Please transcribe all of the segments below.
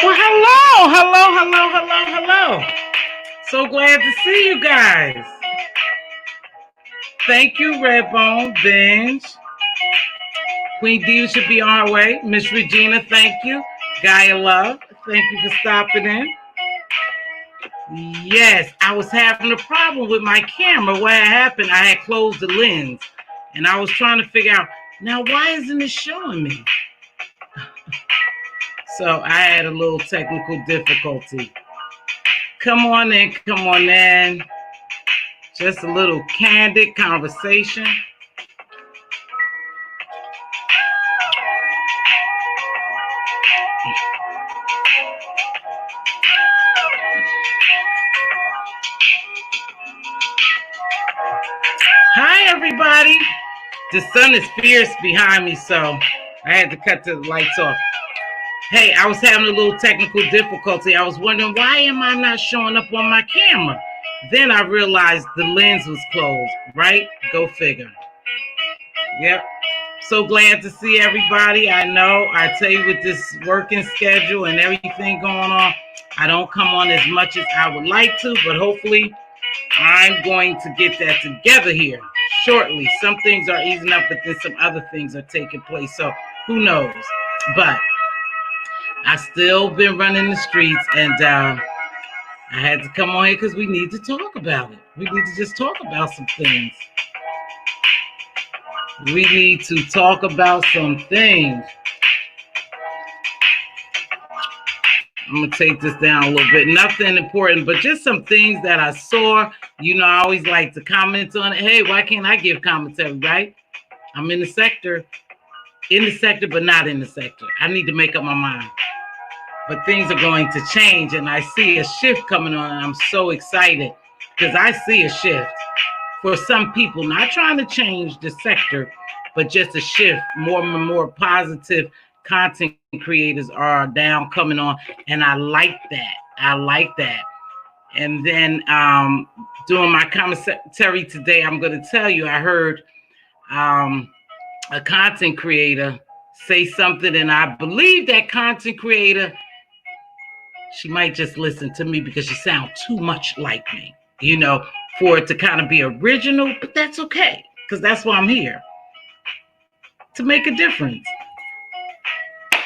Well, hello. So glad to see you guys. Thank you, Redbone, Benj. Queen D should be on her way. Miss Regina, thank you. Gaia Love, thank you for stopping in. Yes, I was having a problem with my camera. What had happened, I had closed the lens. And I was trying to figure out, now why isn't it showing me? So I had a little technical difficulty. Come on in. Just a little candid conversation. Hi, everybody. The sun is fierce behind me, so I had to cut the lights off. Hey, I was having a little technical difficulty. I was wondering, why am I not showing up on my camera? Then I realized the lens was closed, right? Go figure. Yep. So glad to see everybody. I know, I tell you, with this working schedule and everything going on, I don't come on as much as I would like to, but hopefully I'm going to get that together here shortly. Some things are easing up, but then some other things are taking place. So who knows? But I still been running the streets, and I had to come on here because we need to talk about it. We need to just talk about some things. We need to talk about some things. I'm going to take this down a little bit. Nothing important, but just some things that I saw. You know, I always like to comment on it. Hey, why can't I give commentary, right? I'm in the sector, but not in the sector. I need to make up my mind. But things are going to change, and I see a shift coming on, and I'm so excited because I see a shift for some people, not trying to change the sector, but just a shift. More and more positive content creators are down coming on, and I like that. And then doing my commentary today, I'm going to tell you, I heard a content creator say something, and I believe that content creator, she might just listen to me because she sounds too much like me, you know, for it to kind of be original, but that's okay, because that's why I'm here, to make a difference.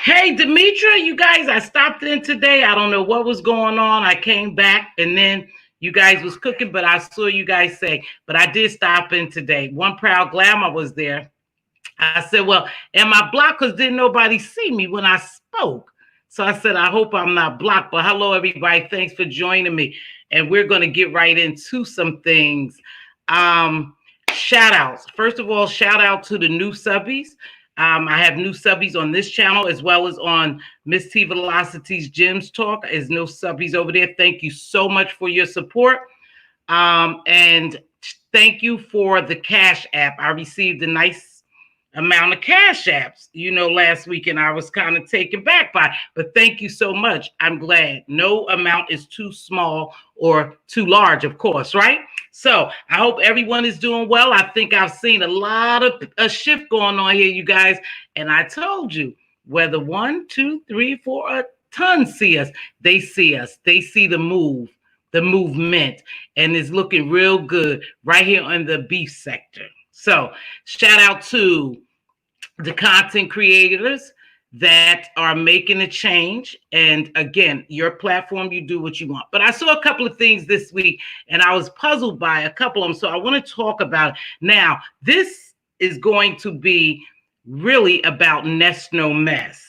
Hey, Demetra, you guys, I stopped in today. I don't know what was going on. I came back, and then you guys was cooking, but I saw you guys say, but I did stop in today. One Proud Glamour was there. I said, well, am I blocked? Because didn't nobody see me when I spoke. So I said, I hope I'm not blocked. But hello, everybody. Thanks for joining me. And we're going to get right into some things. Shout outs. First of all, shout out to the new subbies. I have new subbies on this channel as well as on Miss T Velocity's Gems Talk. There's no subbies over there. Thank you so much for your support. And thank you for the Cash App. I received a nice amount of Cash Apps, you know, last week, and I was kind of taken back by it. But thank you so much. I'm glad. No amount is too small or too large, of course, right? So I hope everyone is doing well. I think I've seen a lot of a shift going on here, you guys. And I told you, whether 1, 2, 3, 4, a ton see us, they see us. They see the move, the movement, and it's looking real good right here in the beef sector. So shout out to the content creators that are making a change. And again, your platform, you do what you want. But I saw a couple of things this week, and I was puzzled by a couple of them. So I want to talk about it. Now, this is going to be really about Nest No Mess.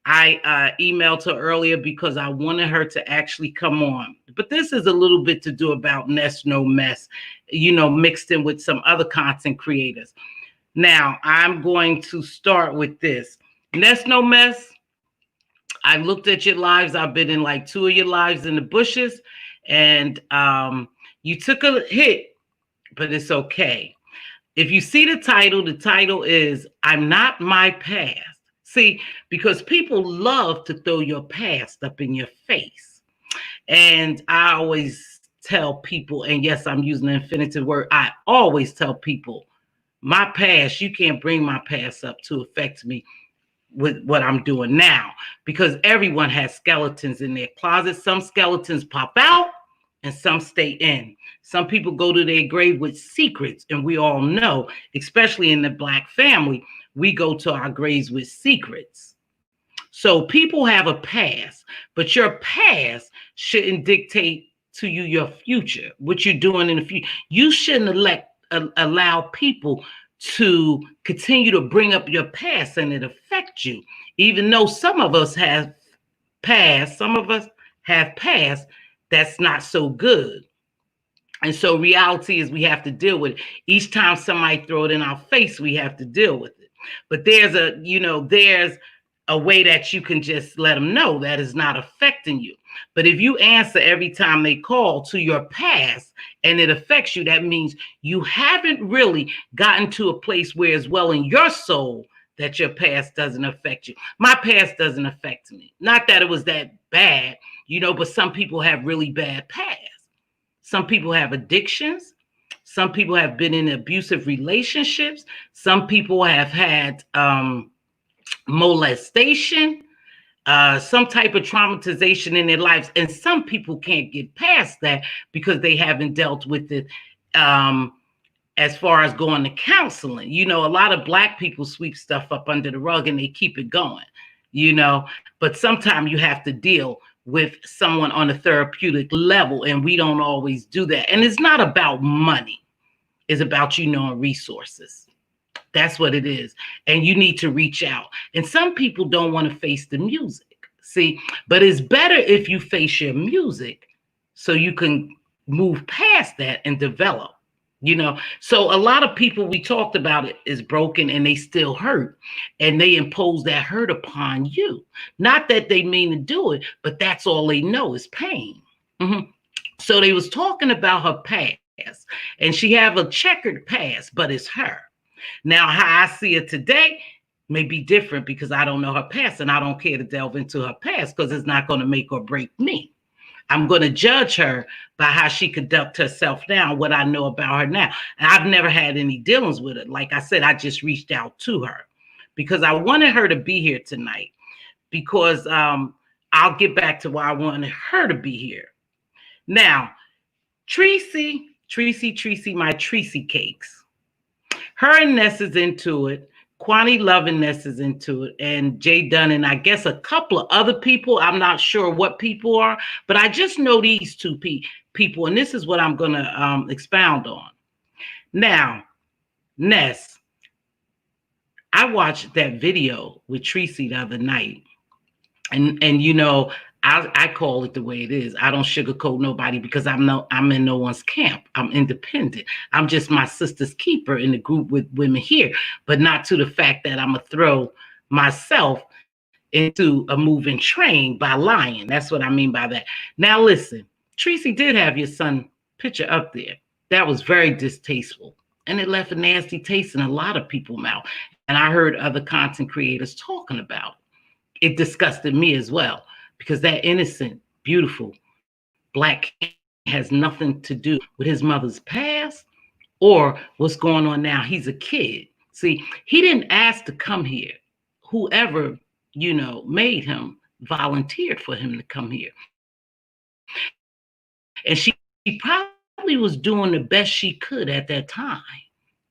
I emailed her earlier because I wanted her to actually come on. But this is a little bit to do about Nest No Mess, you know, mixed in with some other content creators. Now, I'm going to start with this. Nest No Mess, I looked at your lives. I've been in like 2 of your lives in the bushes, and you took a hit, but it's okay. If you see the title is I'm Not My Past. See, because people love to throw your past up in your face. And I always tell people, and yes, I'm using the infinitive word, I always tell people, my past, you can't bring my past up to affect me with what I'm doing now, because everyone has skeletons in their closet. Some skeletons pop out and some stay in. Some people go to their grave with secrets, and we all know, especially in the Black family, we go to our graves with secrets. So people have a past, but your past shouldn't dictate to you your future, what you're doing in the future. You shouldn't allow people to continue to bring up your past and it affect you. Even though some of us have past, some of us have past that's not so good. And so reality is we have to deal with it. Each time somebody throw it in our face, we have to deal with it. But there's a way that you can just let them know that is not affecting you. But if you answer every time they call to your past and it affects you, that means you haven't really gotten to a place where it's well in your soul that your past doesn't affect you. My past doesn't affect me. Not that it was that bad, but some people have really bad past. Some people have addictions. Some people have been in abusive relationships. Some people have had molestation, some type of traumatization in their lives. And some people can't get past that because they haven't dealt with it as far as going to counseling. A lot of Black people sweep stuff up under the rug and they keep it going, but sometimes you have to deal with someone on a therapeutic level, and we don't always do that. And it's not about money. It's about knowing resources. That's what it is. And you need to reach out. And some people don't want to face the music. See, but it's better if you face your music so you can move past that and develop, So a lot of people, we talked about it, is broken and they still hurt. And they impose that hurt upon you. Not that they mean to do it, but that's all they know is pain. Mm-hmm. So they was talking about her past, and she have a checkered past, but it's her. Now, how I see it today may be different because I don't know her past, and I don't care to delve into her past because it's not going to make or break me. I'm going to judge her by how she conducts herself now, what I know about her now. And I've never had any dealings with her. Like I said, I just reached out to her because I wanted her to be here tonight, because I'll get back to why I wanted her to be here. Now, Tracy, my Tracy Cakes. Her and Ness is into it. Kwani Love and Ness is into it. And Jay Dunn and I guess a couple of other people. I'm not sure what people are, but I just know these two people. And this is what I'm going to expound on. Now, Ness, I watched that video with Tracy the other night. And I call it the way it is. I don't sugarcoat nobody because I'm in no one's camp. I'm independent. I'm just my sister's keeper in the group with women here, but not to the fact that I'm going to throw myself into a moving train by lying. That's what I mean by that. Now, listen, Tracy did have your son picture up there. That was very distasteful. And it left a nasty taste in a lot of people's mouth. And I heard other content creators talking about it. It disgusted me as well. Because that innocent, beautiful Black has nothing to do with his mother's past or what's going on now. He's a kid. See, he didn't ask to come here. Whoever, made him volunteered for him to come here. And she probably was doing the best she could at that time,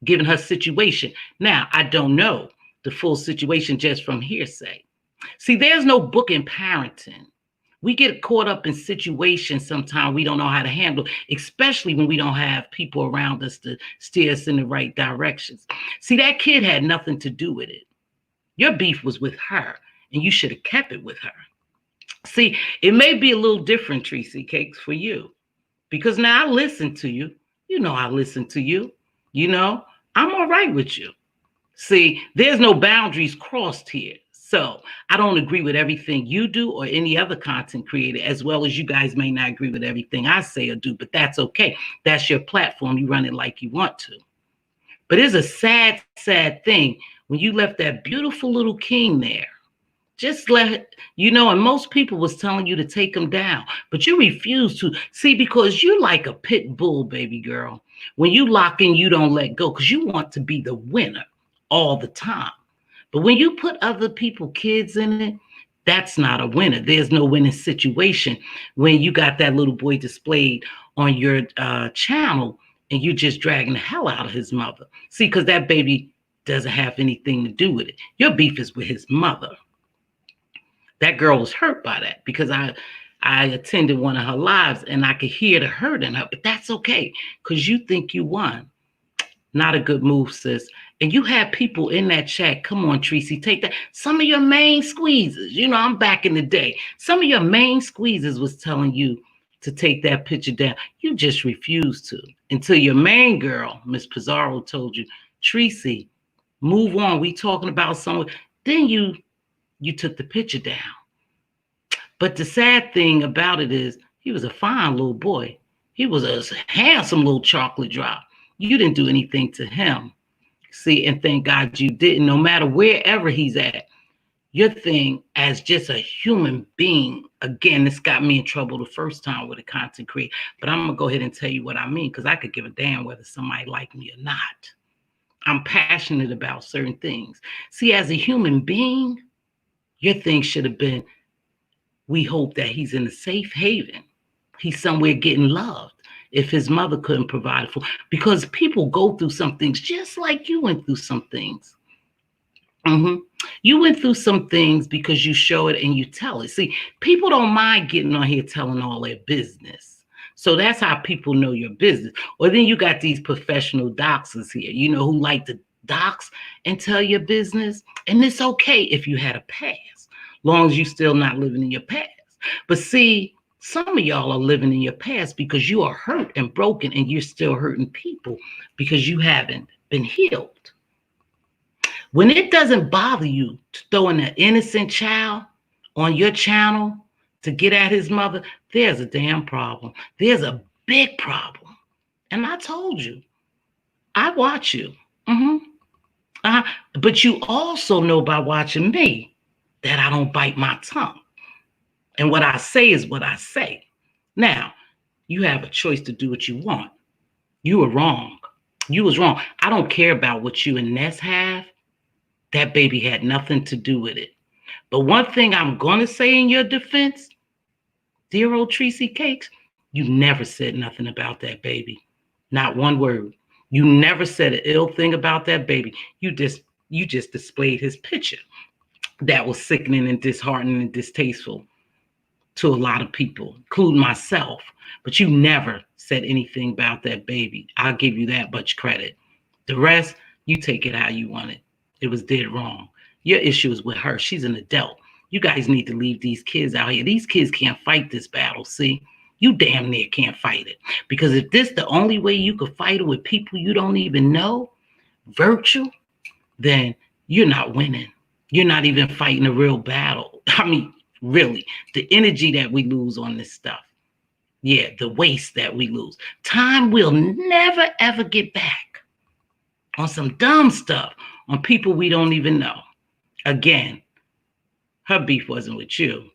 given her situation. Now, I don't know the full situation just from hearsay. See, there's no book in parenting. We get caught up in situations sometimes we don't know how to handle, especially when we don't have people around us to steer us in the right directions. See, that kid had nothing to do with it. Your beef was with her, and you should have kept it with her. See, it may be a little different, Tracy Cakes, for you, because now I listen to you. I listen to you. I'm all right with you. See, there's no boundaries crossed here. So I don't agree with everything you do or any other content creator, as well as you guys may not agree with everything I say or do, but that's okay. That's your platform. You run it like you want to. But it's a sad, sad thing when you left that beautiful little king there Just let you know, and most people was telling you to take him down, but you refuse to. See, because you like a pit bull, baby girl. When you lock in, you don't let go because you want to be the winner all the time. But when you put other people, kids in it, that's not a winner. There's no winning situation when you got that little boy displayed on your channel and you just dragging the hell out of his mother. See, because that baby doesn't have anything to do with it. Your beef is with his mother. That girl was hurt by that because I attended one of her lives and I could hear the hurt in her, but that's okay because you think you won. Not a good move, sis. And you have people in that chat. Come on, Tracy, take that. Some of your main squeezes, you know, I'm back in the day. Some of your main squeezes was telling you to take that picture down. You just refused to until your main girl, Miss Pizarro, told you, Tracy, move on. We talking about someone. Then you took the picture down. But the sad thing about it is he was a fine little boy. He was a handsome little chocolate drop. You didn't do anything to him. See, and thank God you didn't. No matter wherever he's at, your thing as just a human being, again, this got me in trouble the first time with a content creator. But I'm going to go ahead and tell you what I mean because I could give a damn whether somebody like me or not. I'm passionate about certain things. See, as a human being, your thing should have been, we hope that he's in a safe haven. He's somewhere getting loved. If his mother couldn't provide for, because people go through some things just like you went through some things. You went through some things because you show it and you tell it. See, people don't mind getting on here telling all their business. So that's how people know your business. Or then you got these professional doxers here, you know, who like to dox and tell your business. And it's okay if you had a past, long as you're still not living in your past. But see, some of y'all are living in your past because you are hurt and broken and you're still hurting people because you haven't been healed. When it doesn't bother you to throw in an innocent child on your channel to get at his mother, there's a damn problem. There's a big problem. And I told you, I watch you. But you also know by watching me that I don't bite my tongue. And what I say is what I say. Now, you have a choice to do what you want. You were wrong. You was wrong. I don't care about what you and Ness have. That baby had nothing to do with it. But one thing I'm going to say in your defense, dear old Tracy Cakes, you never said nothing about that baby. Not one word. You never said an ill thing about that baby. You just displayed his picture. That was sickening and disheartening and distasteful to a lot of people, including myself. But you never said anything about that baby. I'll give you that much credit. The rest, you take it how you want it. It was dead wrong. Your issue is with her. She's an adult. You guys need to leave these kids out here. These kids can't fight this battle, see? You damn near can't fight it. Because if this the only way you could fight it with people you don't even know, virtual, then you're not winning. You're not even fighting a real battle. I mean, really, the energy that we lose on this stuff. Yeah, the waste that we lose. Time will never, ever get back on some dumb stuff, on people we don't even know. Again, her beef wasn't with you.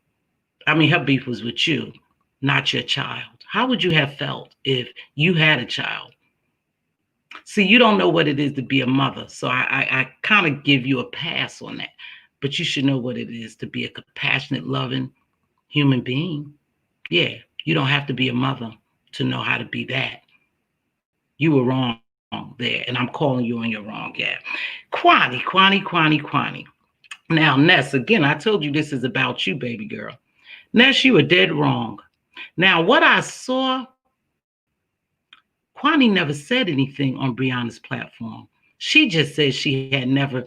I mean, her beef was with you, not your child. How would you have felt if you had a child? See, you don't know what it is to be a mother, so I kind of give you a pass on that. But you should know what it is to be a compassionate, loving human being. Yeah, you don't have to be a mother to know how to be that. You were wrong there, and I'm calling you on your wrong. Yeah. Kwani. Now, Ness, again, I told you this is about you, baby girl. Ness, you were dead wrong. Now, what I saw, Kwani never said anything on Brianna's platform. She just said she had never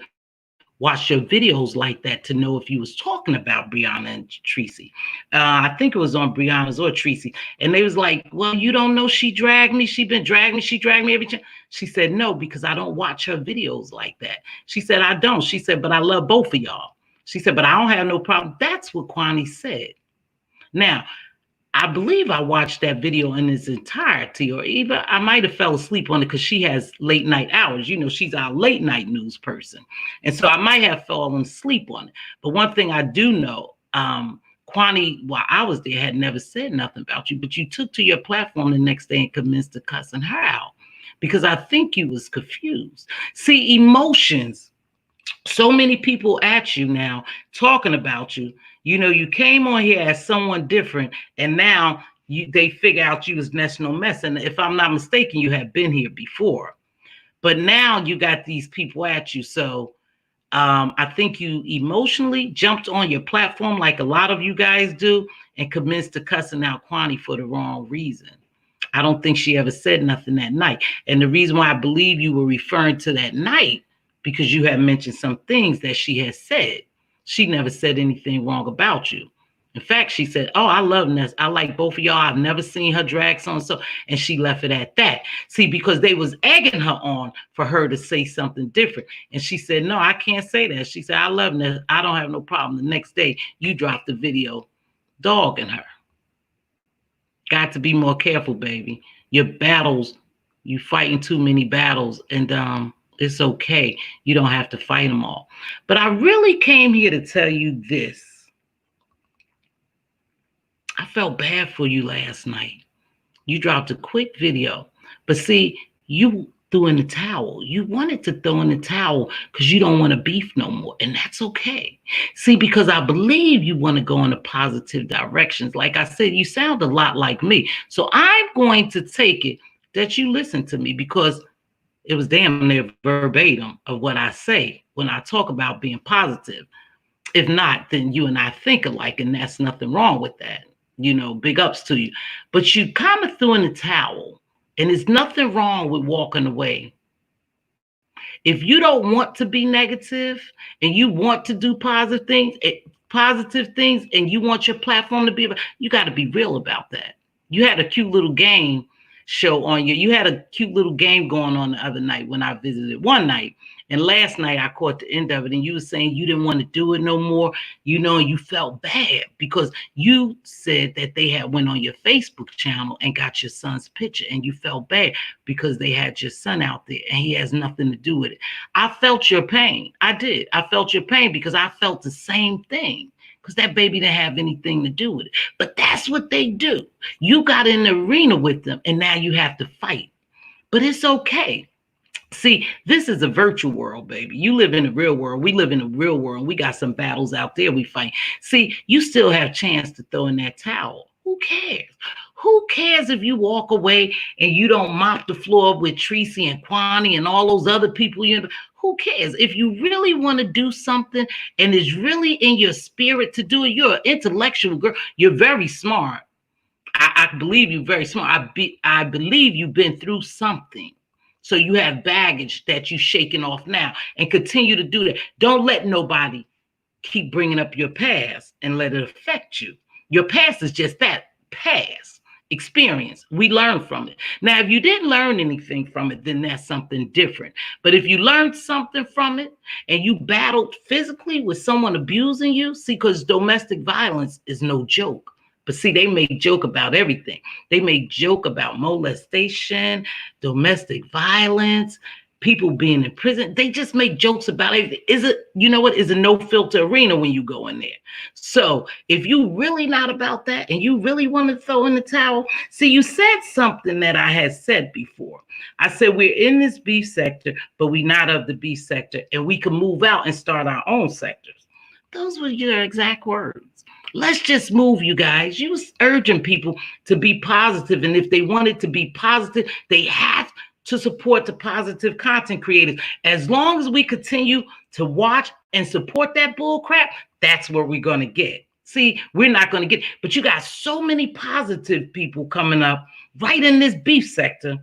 watched your videos like that to know if you was talking about Brianna and Tracy. I think it was on Brianna's or Tracy. And they was like, well, you don't know she dragged me. She been dragging me. She dragged me every time. She said, no, because I don't watch her videos like that. She said, I don't. She said, but I love both of y'all. She said, but I don't have no problem. That's what Kwani said. Now, I believe I watched that video in its entirety, or even I might have fell asleep on it because she has late night hours. You know, she's our late night news person. And so I might have fallen asleep on it. But one thing I do know, Kwani, while I was there, had never said nothing about you, but you took to your platform the next day and commenced to cussing her out because I think you was confused. See, emotions. So many people at you now talking about you. You know, you came on here as someone different, and now they figure out you was National Mess. And if I'm not mistaken, you had been here before. But now you got these people at you. So I think you emotionally jumped on your platform like a lot of you guys do and commenced to cussing out Kwani for the wrong reason. I don't think she ever said nothing that night. And the reason why I believe you were referring to that night, because you had mentioned some things that she has said. She never said anything wrong about you. In fact, she said, "Oh, I love Ness. I like both of y'all. I've never seen her drag so and so," and she left it at that. See, because they was egging her on for her to say something different, and she said, "No, I can't say that." She said, "I love Ness. I don't have no problem." The next day, you dropped the video dogging her. Got to be more careful, baby. Your battles, you fighting too many battles, and it's okay. You don't have to fight them all. But I really came here to tell you this. I felt bad for you last night. You dropped a quick video. But see, you threw in the towel. You wanted to throw in the towel because you don't want to beef no more. And that's okay. See, because I believe you want to go in the positive directions. Like I said, you sound a lot like me. So I'm going to take it that you listen to me because it was damn near verbatim of what I say when I talk about being positive. If not, then you and I think alike, and that's nothing wrong with that. You know, big ups to you. But you kind of threw in the towel, and there's nothing wrong with walking away. If you don't want to be negative and you want to do positive things, and you want your platform to be, you got to be real about that. You had a cute little game show on you. You had a cute little game going on the other night when I visited one night. And last night I caught the end of it, and you were saying you didn't want to do it no more. You know, you felt bad because you said that they had went on your Facebook channel and got your son's picture, and you felt bad because they had your son out there and he has nothing to do with it. I felt your pain. I did. I felt your pain because I felt the same thing. Because that baby didn't have anything to do with it. But that's what they do. You got in the arena with them, and now you have to fight. But it's okay. See, this is a virtual world, baby. You live in the real world. We live in the real world. We got some battles out there we fight. See, you still have a chance to throw in that towel. Who cares? Who cares if you walk away and you don't mop the floor with Tracy and Kwani and all those other people? Who cares? If you really want to do something and it's really in your spirit to do it, you're an intellectual girl. You're very smart. I believe you're very smart. I believe you've been through something. So you have baggage that you're shaking off now, and continue to do that. Don't let nobody keep bringing up your past and let it affect you. Your past is just that, past experience. We learn from it. Now, if you didn't learn anything from it, then that's something different. But if you learned something from it and you battled physically with someone abusing you, see, because domestic violence is no joke. But see, they make joke about everything. They make joke about molestation, domestic violence, people being in prison. They just make jokes about everything. You know what? It's a no filter arena when you go in there. So if you really not about that and you really want to throw in the towel, see, you said something that I had said before. I said, we're in this B sector, but we're not of the B sector, and we can move out and start our own sectors. Those were your exact words. Let's just move, you guys. You was urging people to be positive. And if they wanted to be positive, they have to support the positive content creators. As long as we continue to watch and support that bull crap, that's what we're going to get. See, we're not going to get, but you got so many positive people coming up right in this beef sector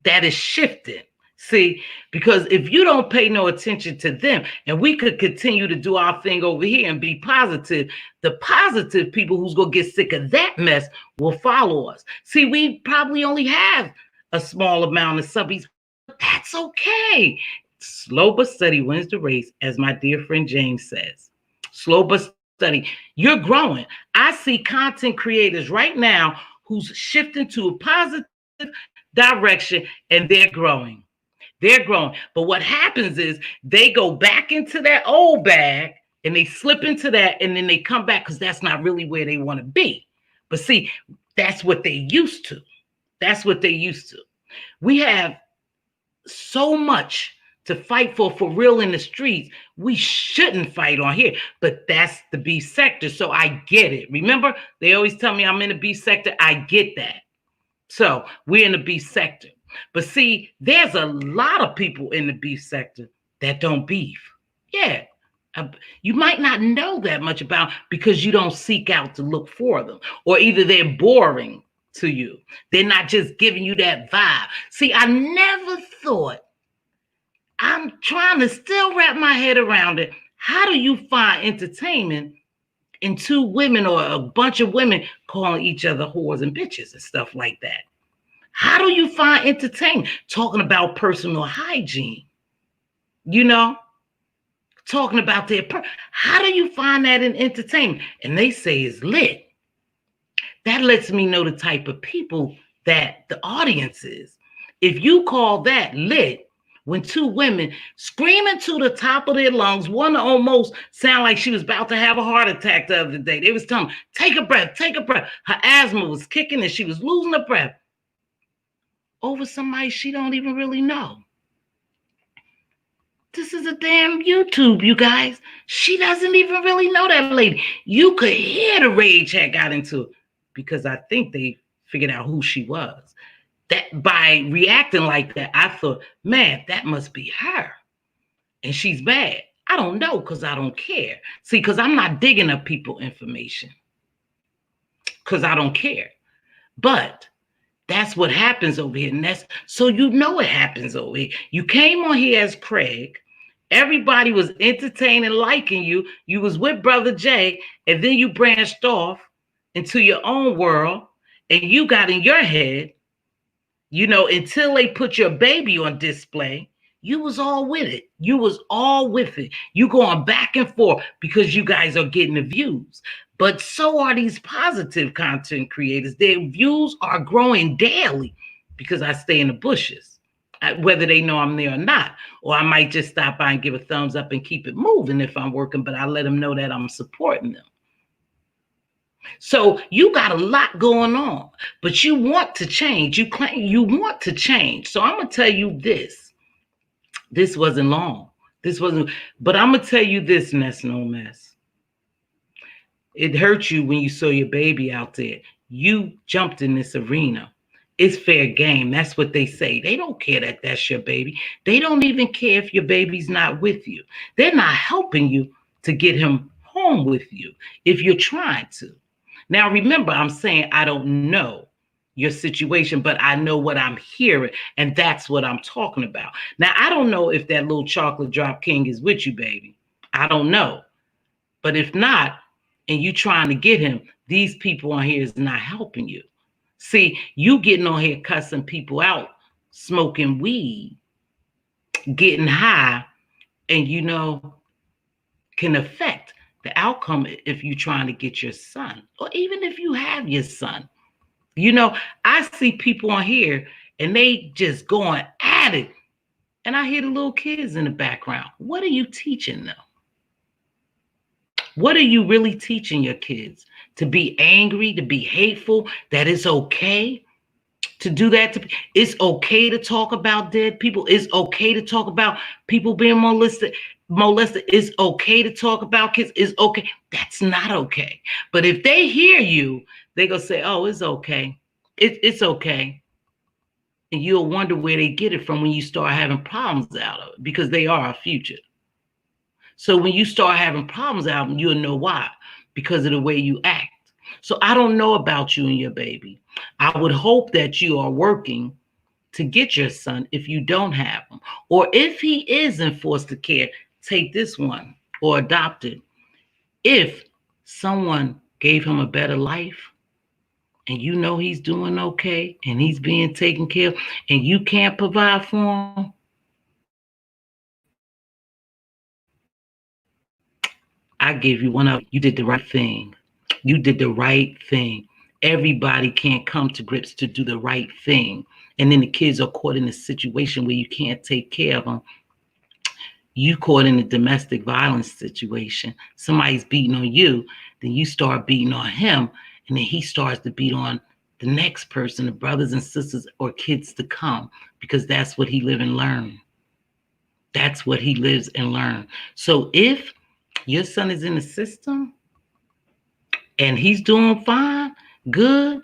that is shifting. See, because if you don't pay no attention to them, and we could continue to do our thing over here and be positive, the positive people who's going to get sick of that mess will follow us. See, we probably only have a small amount of subbies, but that's okay. Slow but steady wins the race, as my dear friend James says. Slow but study. You're growing. I see content creators right now who's shifting to a positive direction, and they're growing. They're growing. But what happens is they go back into that old bag and they slip into that, and then they come back because that's not really where they want to be. But see, that's what they used to. That's what they used to. We have so much to fight for real in the streets. We shouldn't fight on here, but that's the B sector. So I get it. Remember, they always tell me I'm in the B sector. I get that. So we're in the B sector. But see, there's a lot of people in the beef sector that don't beef. Yeah. You might not know that much about because you don't seek out to look for them, or either they're boring to you. They're not just giving you that vibe. See, I never thought, I'm trying to still wrap my head around it. How do you find entertainment in two women or a bunch of women calling each other whores and bitches and stuff like that? How do you find entertainment? Talking about personal hygiene, talking about how do you find that in entertainment? And they say it's lit. That lets me know the type of people that the audience is. If you call that lit, when two women screaming to the top of their lungs, one almost sounded like she was about to have a heart attack the other day. They was telling her, take a breath, take a breath. Her asthma was kicking and she was losing her breath over somebody she don't even really know. This is a damn YouTube, you guys. She doesn't even really know that lady. You could hear the rage had got into it because I think they figured out who she was. That by reacting like that, I thought, man, that must be her. And she's bad. I don't know because I don't care. See, because I'm not digging up people's information because I don't care. But that's what happens over here. And that's so it happens over here. You came on here as Craig. Everybody was entertaining, liking you. You was with Brother Jay, and then you branched off into your own world, and you got in your head, until they put your baby on display, you was all with it. You was all with it. You going back and forth because you guys are getting the views. But so are these positive content creators. Their views are growing daily because I stay in the bushes, whether they know I'm there or not. Or I might just stop by and give a thumbs up and keep it moving if I'm working, but I let them know that I'm supporting them. So you got a lot going on, but you want to change. You claim you want to change. So I'm going to tell you this. This wasn't long. But I'm going to tell you this, Ness No Mess. It hurt you when you saw your baby out there. You jumped in this arena. It's fair game. That's what they say. They don't care that that's your baby. They don't even care if your baby's not with you. They're not helping you to get him home with you if you're trying to. Now, remember, I'm saying I don't know your situation, but I know what I'm hearing, and that's what I'm talking about. Now, I don't know if that little chocolate drop king is with you, baby. I don't know. But if not, and you trying to get him, these people on here is not helping you. See, you getting on here cussing people out, smoking weed, getting high, and can affect the outcome if you're trying to get your son, or even if you have your son. I see people on here and they just going at it. And I hear the little kids in the background. What are you teaching them? What are you really teaching your kids? To be angry, to be hateful, that it's okay to do that? It's okay to talk about dead people. It's okay to talk about people being molested. It's okay to talk about kids. It's okay. That's not okay. But if they hear you, they're going to say, oh, it's okay. It's okay. And you'll wonder where they get it from when you start having problems out of it, because they are our future. So when you start having problems out of them, you'll know why, because of the way you act. So I don't know about you and your baby. I would hope that you are working to get your son if you don't have him. Or if he is in foster care, take this one or adopt it. If someone gave him a better life and he's doing okay and he's being taken care of and you can't provide for him, I gave you one of you did the right thing. You did the right thing. Everybody can't come to grips to do the right thing. And then the kids are caught in a situation where you can't take care of them. You caught in a domestic violence situation. Somebody's beating on you, then you start beating on him, and then he starts to beat on the next person, the brothers and sisters or kids to come, because that's what he live and learn. That's what he lives and learn. So if your son is in the system and he's doing fine, good,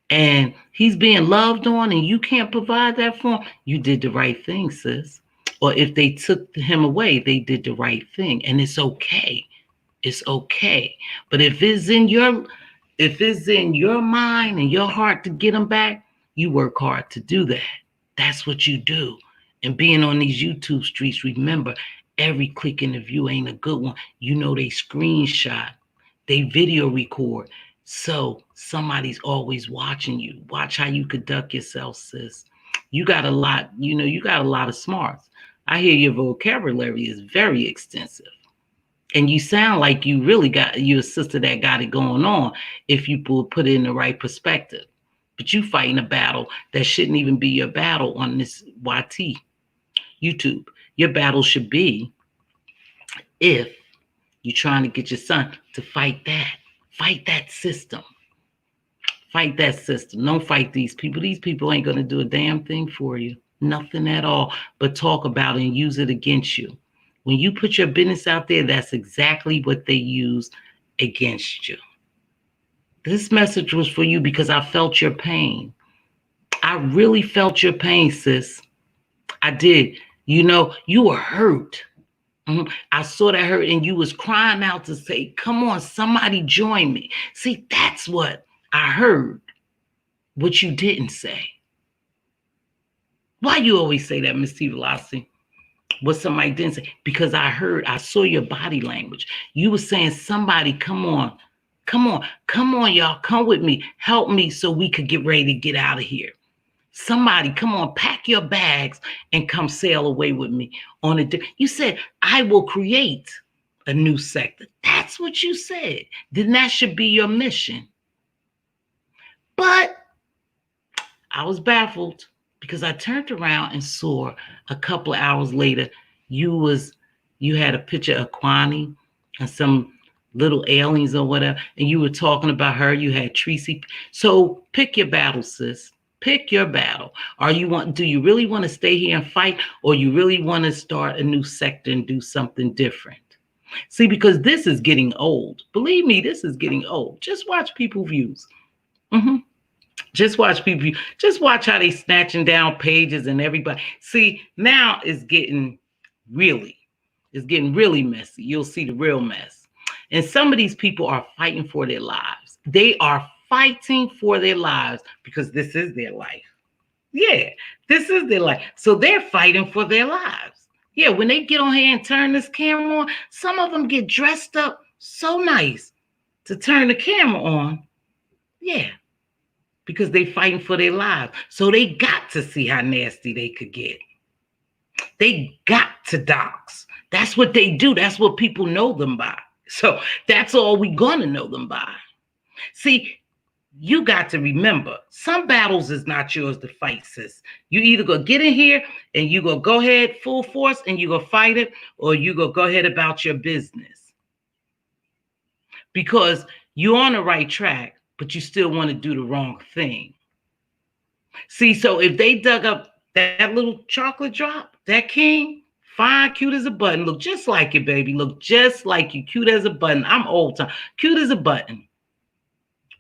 and he's being loved on and you can't provide that for him, you did the right thing, sis. Or if they took him away, they did the right thing. And it's okay. It's okay. But if it's in your mind and your heart to get him back, you work hard to do that. That's what you do. And being on these YouTube streets, remember, every click in the view ain't a good one. You know, they screenshot, they video record. So somebody's always watching you. Watch how you conduct yourself, sis. You got a lot, you got a lot of smarts. I hear your vocabulary is very extensive. And you sound like you really you a sister that got it going on if you put it in the right perspective. But you fighting a battle that shouldn't even be your battle on this YT YouTube. Your battle should be if you're trying to get your son to fight that system. Fight that system. Don't fight these people. These people ain't going to do a damn thing for you. Nothing at all, but talk about it and use it against you. When you put your business out there, that's exactly what they use against you. This message was for you because I felt your pain. I really felt your pain, sis. I did. You were hurt. I saw that hurt and you was crying out to say, come on, somebody join me. See, that's what I heard, what you didn't say. Why you always say that, Miss T. Velocity? What somebody didn't say? Because I saw your body language. You were saying, somebody, come on, y'all, come with me, help me so we could get ready to get out of here. Somebody, come on, pack your bags and come sail away with me on a day. You said, I will create a new sector. That's what you said. Then that should be your mission. But I was baffled because I turned around and saw a couple of hours later, you had a picture of Kwani and some little aliens or whatever, and you were talking about her. You had Tracy. So pick your battle, sis. Pick your battle. Do you really want to stay here and fight, or you really want to start a new sector and do something different? See, because this is getting old. Believe me, this is getting old. Just watch people views. Just watch people. Just watch how they snatching down pages and everybody. See, now it's getting really messy. You'll see the real mess. And some of these people are fighting for their lives. They are fighting for their lives because this is their life. Yeah, this is their life. So they're fighting for their lives. Yeah, when they get on here and turn this camera on, some of them get dressed up so nice to turn the camera on. Yeah, because they fighting for their lives. So they got to see how nasty they could get. They got to dox. That's what they do. That's what people know them by. So that's all we're going to know them by. See, you got to remember, some battles is not yours to fight, sis. You either go get in here and you go ahead full force and you go fight it, or you go ahead about your business. Because you're on the right track, but you still want to do the wrong thing. See, so if they dug up that little chocolate drop, that king, fine, cute as a button, look just like you, baby, look just like you, cute as a button. I'm old time, cute as a button.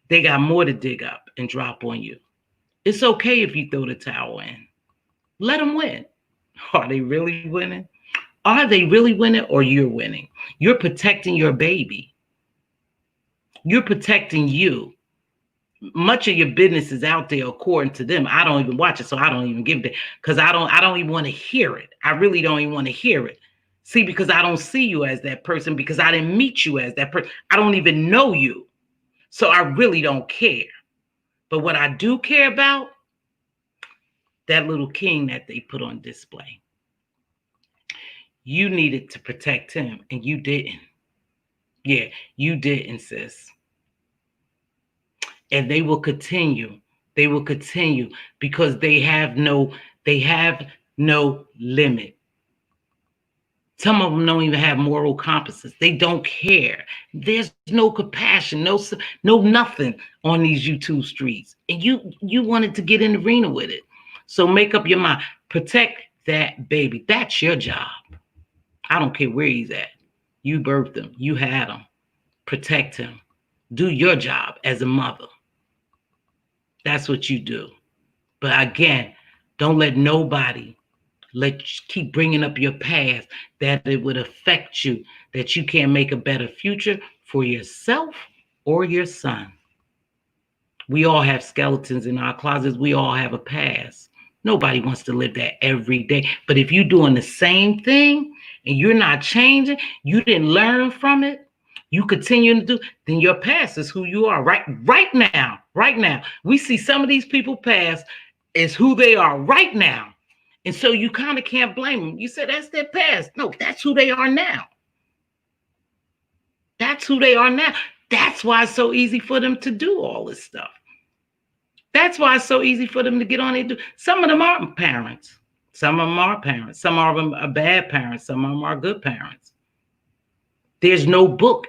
They got more to dig up and drop on you. It's okay if you throw the towel in. Let them win. Are they really winning? Are they really winning, or you're winning? You're protecting your baby. You're protecting you. Much of your business is out there according to them. I don't even watch it, so I don't even give it, because I don't even want to hear it. I really don't even want to hear it. See, because I don't see you as that person, because I didn't meet you as that person. I don't even know you. So I really don't care. But what I do care about, that little king that they put on display. You needed to protect him, and you didn't. Yeah, you didn't, sis. And they will continue. They will continue because they have no limit. Some of them don't even have moral compasses. They don't care. There's no compassion, no nothing on these YouTube streets. And you wanted to get in the arena with it. So make up your mind. Protect that baby. That's your job. I don't care where he's at. You birthed him. You had him. Protect him. Do your job as a mother. That's what you do. But again, don't let nobody keep bringing up your past that it would affect you, that you can't make a better future for yourself or your son. We all have skeletons in our closets. We all have a past. Nobody wants to live that every day. But if you're doing the same thing and you're not changing, you didn't learn from it, you continue to do, then your past is who you are right now. Right now. We see some of these people past is who they are right now. And so you kind of can't blame them. You said that's their past. No, that's who they are now. That's who they are now. That's why it's so easy for them to do all this stuff. That's why it's so easy for them to get on and do. Some of them aren't parents. Some of them are parents. Some of them are bad parents. Some of them are good parents. There's no book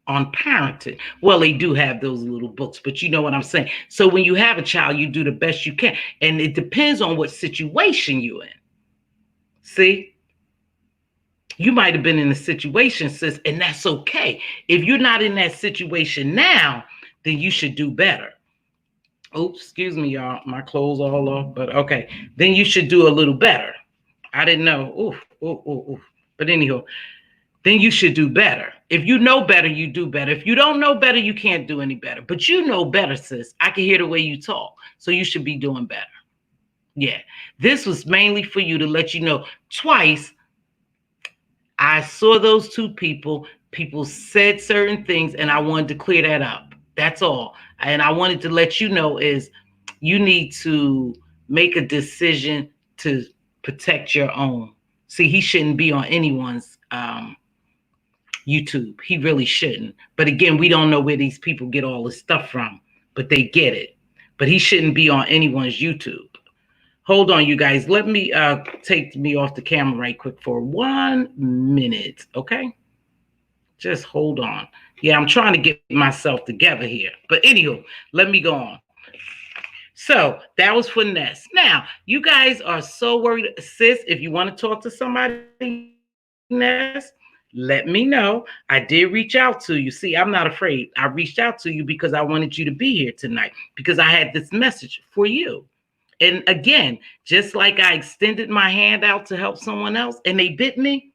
on parenting. Well, they do have those little books, but you know what I'm saying. So when you have a child, you do the best you can. And it depends on what situation you're in. See? You might have been in a situation, sis, and that's okay. If you're not in that situation now, then you should do better. Oops, excuse me, y'all. My clothes all off, but okay. Then you should do a little better. I didn't know. Oof. But anyhow, then you should do better. If you know better, you do better. If you don't know better, you can't do any better. But you know better, sis. I can hear the way you talk. So you should be doing better. Yeah. This was mainly for you to let you know twice. I saw those two people. People said certain things, and I wanted to clear that up. That's all. And I wanted to let you know is you need to make a decision to protect your own. See, he shouldn't be on anyone's YouTube. He really shouldn't. But again, we don't know where these people get all this stuff from, but they get it. But he shouldn't be on anyone's YouTube. Hold on, you guys. Let me take me off the camera right quick for 1 minute, okay? Just hold on. Yeah, I'm trying to get myself together here. But anywho, let me go on. So that was for Ness. Now, you guys are so worried. Sis, if you want to talk to somebody, Ness, let me know. I did reach out to you. See, I'm not afraid. I reached out to you because I wanted you to be here tonight because I had this message for you. And again, just like I extended my hand out to help someone else and they bit me,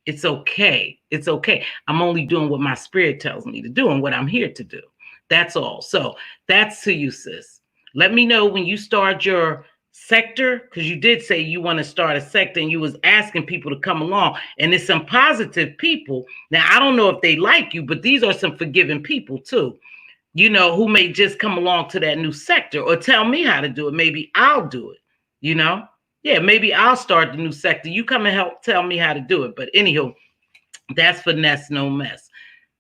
it's okay. It's okay. I'm only doing what my spirit tells me to do and what I'm here to do. That's all. So that's to you, sis. Let me know when you start your sector, because you did say you want to start a sector and you was asking people to come along. And it's some positive people. Now, I don't know if they like you, but these are some forgiving people too, you know, who may just come along to that new sector or tell me how to do it. Maybe I'll do it, you know? Yeah, maybe I'll start the new sector. You come and help tell me how to do it. But anyhow, that's for Ness No Mess.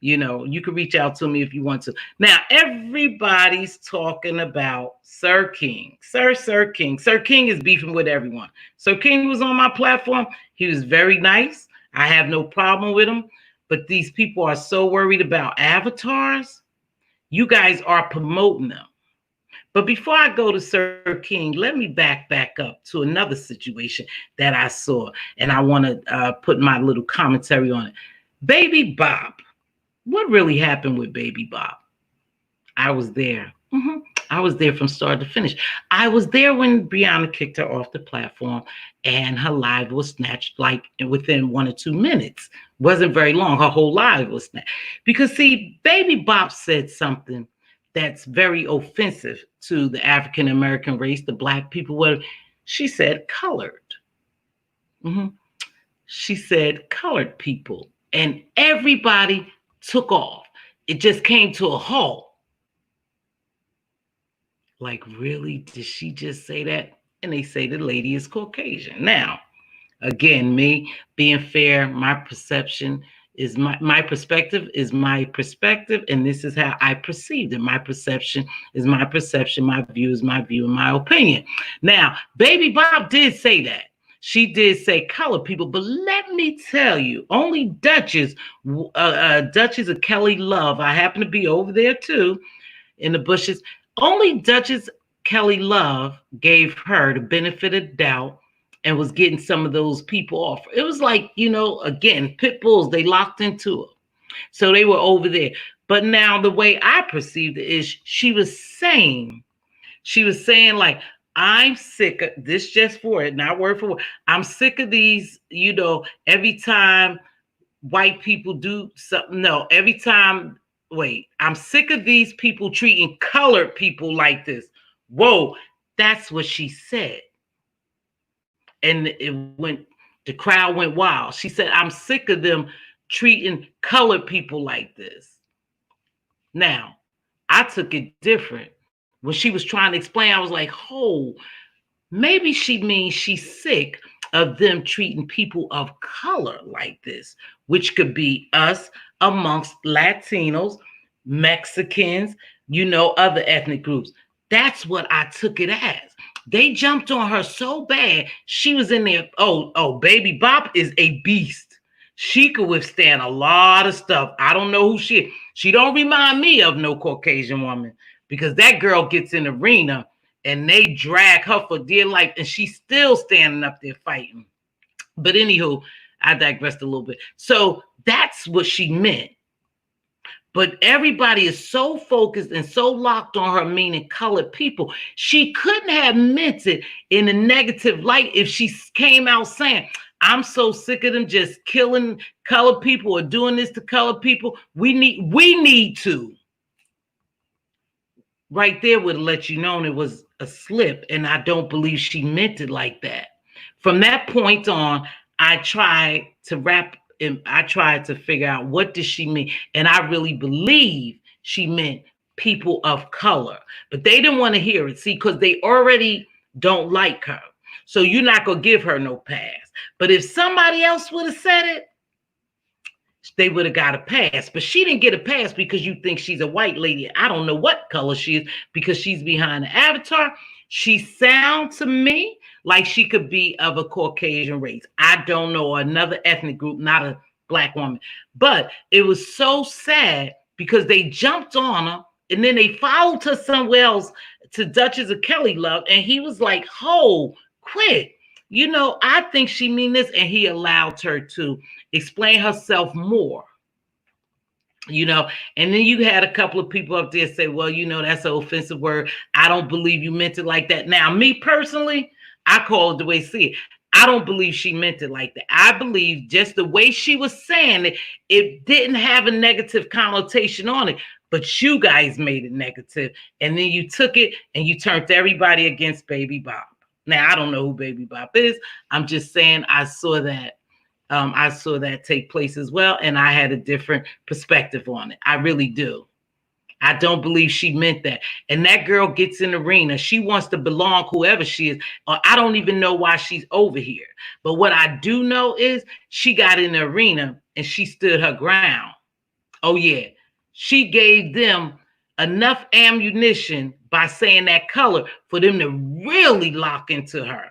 You know, you can reach out to me if you want to. Now, everybody's talking about Sir King. Sir King. Sir King is beefing with everyone. Sir King was on my platform. He was very nice. I have no problem with him. But these people are so worried about avatars. You guys are promoting them. But before I go to Sir King, let me back up to another situation that I saw. And I want to put my little commentary on it. Baby Bop. What really happened with Baby Bop? I was there. I was there from start to finish. I was there when Brianna kicked her off the platform and her live was snatched like within 1 or 2 minutes. Wasn't very long. Her whole live was snatched. Because see, Baby Bop said something that's very offensive to the African-American race, the Black people. Where she said colored. She said colored people. And everybody took off. It just came to a halt. Like, really? Did she just say that? And they say the lady is Caucasian. Now, again, me being fair, my perception is my perspective is my perspective, and this is how I perceived it. My perception is my perception, my view is my view, and my opinion. Now, Baby Bob did say that. She did say color people, but let me tell you, only Duchess of Kelly Love, I happen to be over there too in the bushes. Only Duchess Kelly Love gave her the benefit of doubt and was getting some of those people off. It was like, again, pit bulls, they locked into her. So they were over there. But now the way I perceived it is she was saying like, I'm sick of this, just for it, not word for word. I'm sick of these, every time white people do something. No, every time, I'm sick of these people treating colored people like this. Whoa, that's what she said. And the crowd went wild. She said, I'm sick of them treating colored people like this. Now, I took it different. When she was trying to explain, I was like, oh, maybe she means she's sick of them treating people of color like this, which could be us amongst Latinos, Mexicans, other ethnic groups. That's what I took it as. They jumped on her so bad. She was in there. Oh, Baby Bop is a beast. She could withstand a lot of stuff. I don't know who she is. She don't remind me of no Caucasian woman, because that girl gets in the arena and they drag her for dear life, and she's still standing up there fighting. But anywho, I digressed a little bit. So that's what she meant. But everybody is so focused and so locked on her meaning colored people. She couldn't have meant it in a negative light if she came out saying, I'm so sick of them just killing colored people or doing this to colored people. We need to. Right there would let you know it was a slip, and I don't believe she meant it like that. From that point on, I tried to figure out what did she mean, and I really believe she meant people of color, but they didn't want to hear it, see, because they already don't like her, so you're not gonna give her no pass. But if somebody else would have said it, they would have got a pass. But she didn't get a pass because you think she's a white lady. I don't know what color she is because she's behind the avatar. She sounds to me like she could be of a Caucasian race. I don't know, another ethnic group, not a black woman. But it was so sad because they jumped on her and then they followed her somewhere else to Duchess of Kelly Love. And he was like, oh, quit. I think she mean this. And he allowed her to explain herself more. And then you had a couple of people up there say, well, that's an offensive word. I don't believe you meant it like that. Now, me personally, I call it the way I see it. I don't believe she meant it like that. I believe just the way she was saying it, it didn't have a negative connotation on it, but you guys made it negative. And then you took it and you turned everybody against Baby Bop. Now, I don't know who Baby Bop is. I'm just saying I saw that. I saw that take place as well, and I had a different perspective on it. I really do. I don't believe she meant that. And that girl gets in the arena. She wants to belong, whoever she is. I don't even know why she's over here. But what I do know is she got in the arena and she stood her ground. Oh, yeah. She gave them enough ammunition by saying that color for them to really lock into her.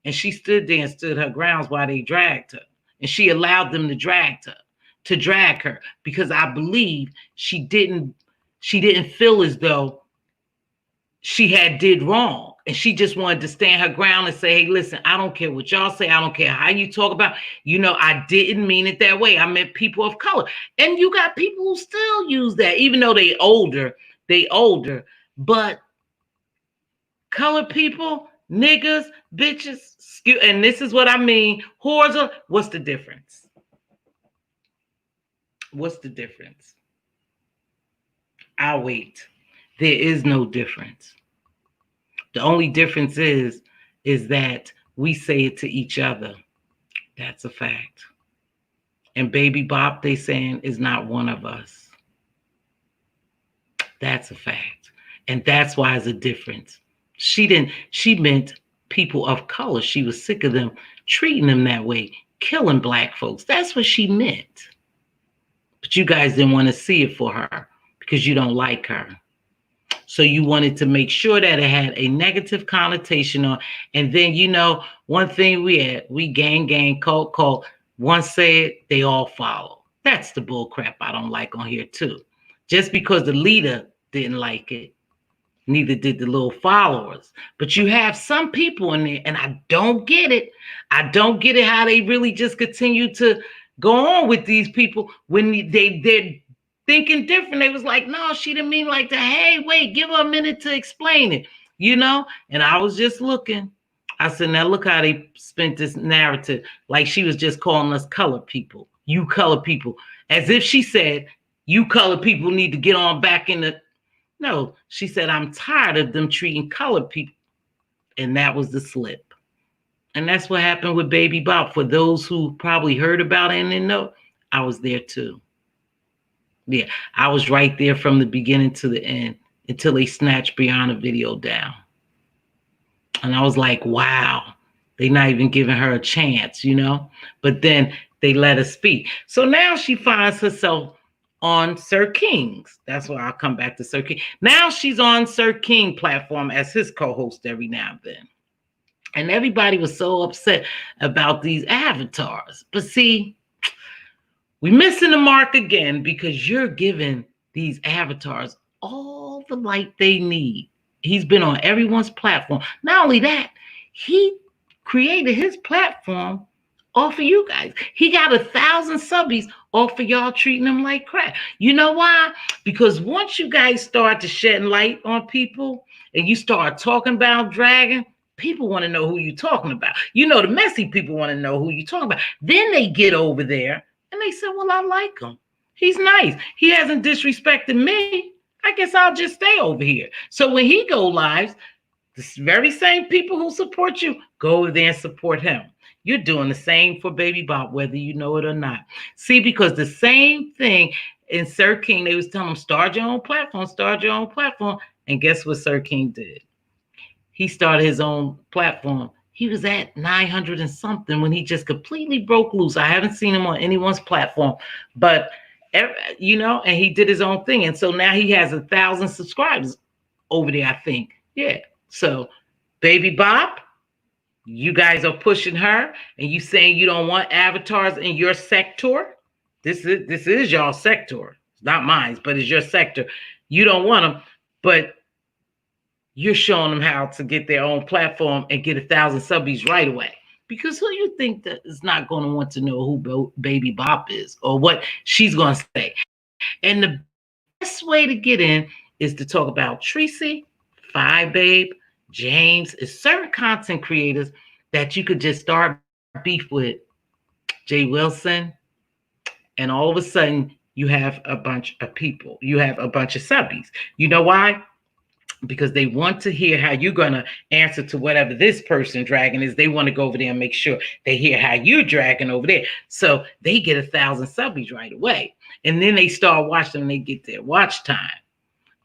And she stood there and stood her grounds while they dragged her. And she allowed them to drag her because I believe she didn't feel as though she had did wrong. And she just wanted to stand her ground and say, hey, listen, I don't care what y'all say. I don't care how you talk about, I didn't mean it that way. I meant people of color. And you got people who still use that, even though they older, but colored people, niggas, bitches, and this is what I mean, whores, what's the difference? What's the difference? I'll wait. There is no difference. The only difference is that we say it to each other. That's a fact. And Baby Bop, they saying, is not one of us. That's a fact. And that's why it's a difference. She meant people of color. She was sick of them treating them that way, killing black folks. That's what she meant. but you guys didn't want to see it for her because you don't like her. So you wanted to make sure that it had a negative connotation on. And then, you know, one thing we gang, cult. One say it, they all follow. That's the bull crap I don't like on here too. Just because the leader didn't like it, neither did the little followers. But you have some people in there, and I don't get it. I don't get it how they really just continue to go on with these people when they're thinking different. They was like, no, she didn't mean like that. Hey, wait, give her a minute to explain it, you know? And I was just looking. I said, now look how they spent this narrative. Like she was just calling us colored people. You colored people. As if she said, you colored people need to get on back in the... No, she said, I'm tired of them treating colored people. And that was the slip. And that's what happened with Baby Bop. For those who probably heard about it and didn't know, I was there too. Yeah, I was right there from the beginning to the end until they snatched Brianna video down. And I was like, wow, they're not even giving her a chance, you know? But then they let her speak. So now she finds herself on Sir King's. That's why I'll come back to Sir King. Now she's on Sir King platform as his co-host every now and then. And everybody was so upset about these avatars. But see, we're missing the mark again because you're giving these avatars all the light they need. He's been on everyone's platform. Not only that, he created his platform off of you guys. He got 1,000 subbies off of y'all treating him like crap. You know why? Because once you guys start to shed light on people and you start talking about Dragon, people want to know who you're talking about. You know, the messy people want to know who you're talking about. Then they get over there and they said, well, I like him. He's nice. He hasn't disrespected me. I guess I'll just stay over here. So when he go live, the very same people who support you go over there and support him. You're doing the same for Baby Bop, whether you know it or not. See, because the same thing in Sir King, they was telling him, start your own platform, start your own platform. And guess what Sir King did? He started his own platform. He was at 900 and something when he just completely broke loose. I haven't seen him on anyone's platform, but you know, and he did his own thing. And so now he has 1,000 subscribers over there, I think. Yeah. So Baby Bop, you guys are pushing her and you saying you don't want avatars in your sector. This is y'all sector. It's not mine, but it's your sector. You don't want them, but you're showing them how to get their own platform and get 1,000 subbies right away. Because who you think that is not going to want to know who Baby Bop is or what she's going to say? And the best way to get in is to talk about Tracy, Fi Babe, James. Is certain content creators that you could just start beef with. Jay Wilson, and all of a sudden you have a bunch of people. You have a bunch of subbies. You know why? Because they want to hear how you're going to answer to whatever this person dragging is. They want to go over there and make sure they hear how you're dragging over there. So they get 1,000 subbies right away. And then they start watching and they get their watch time.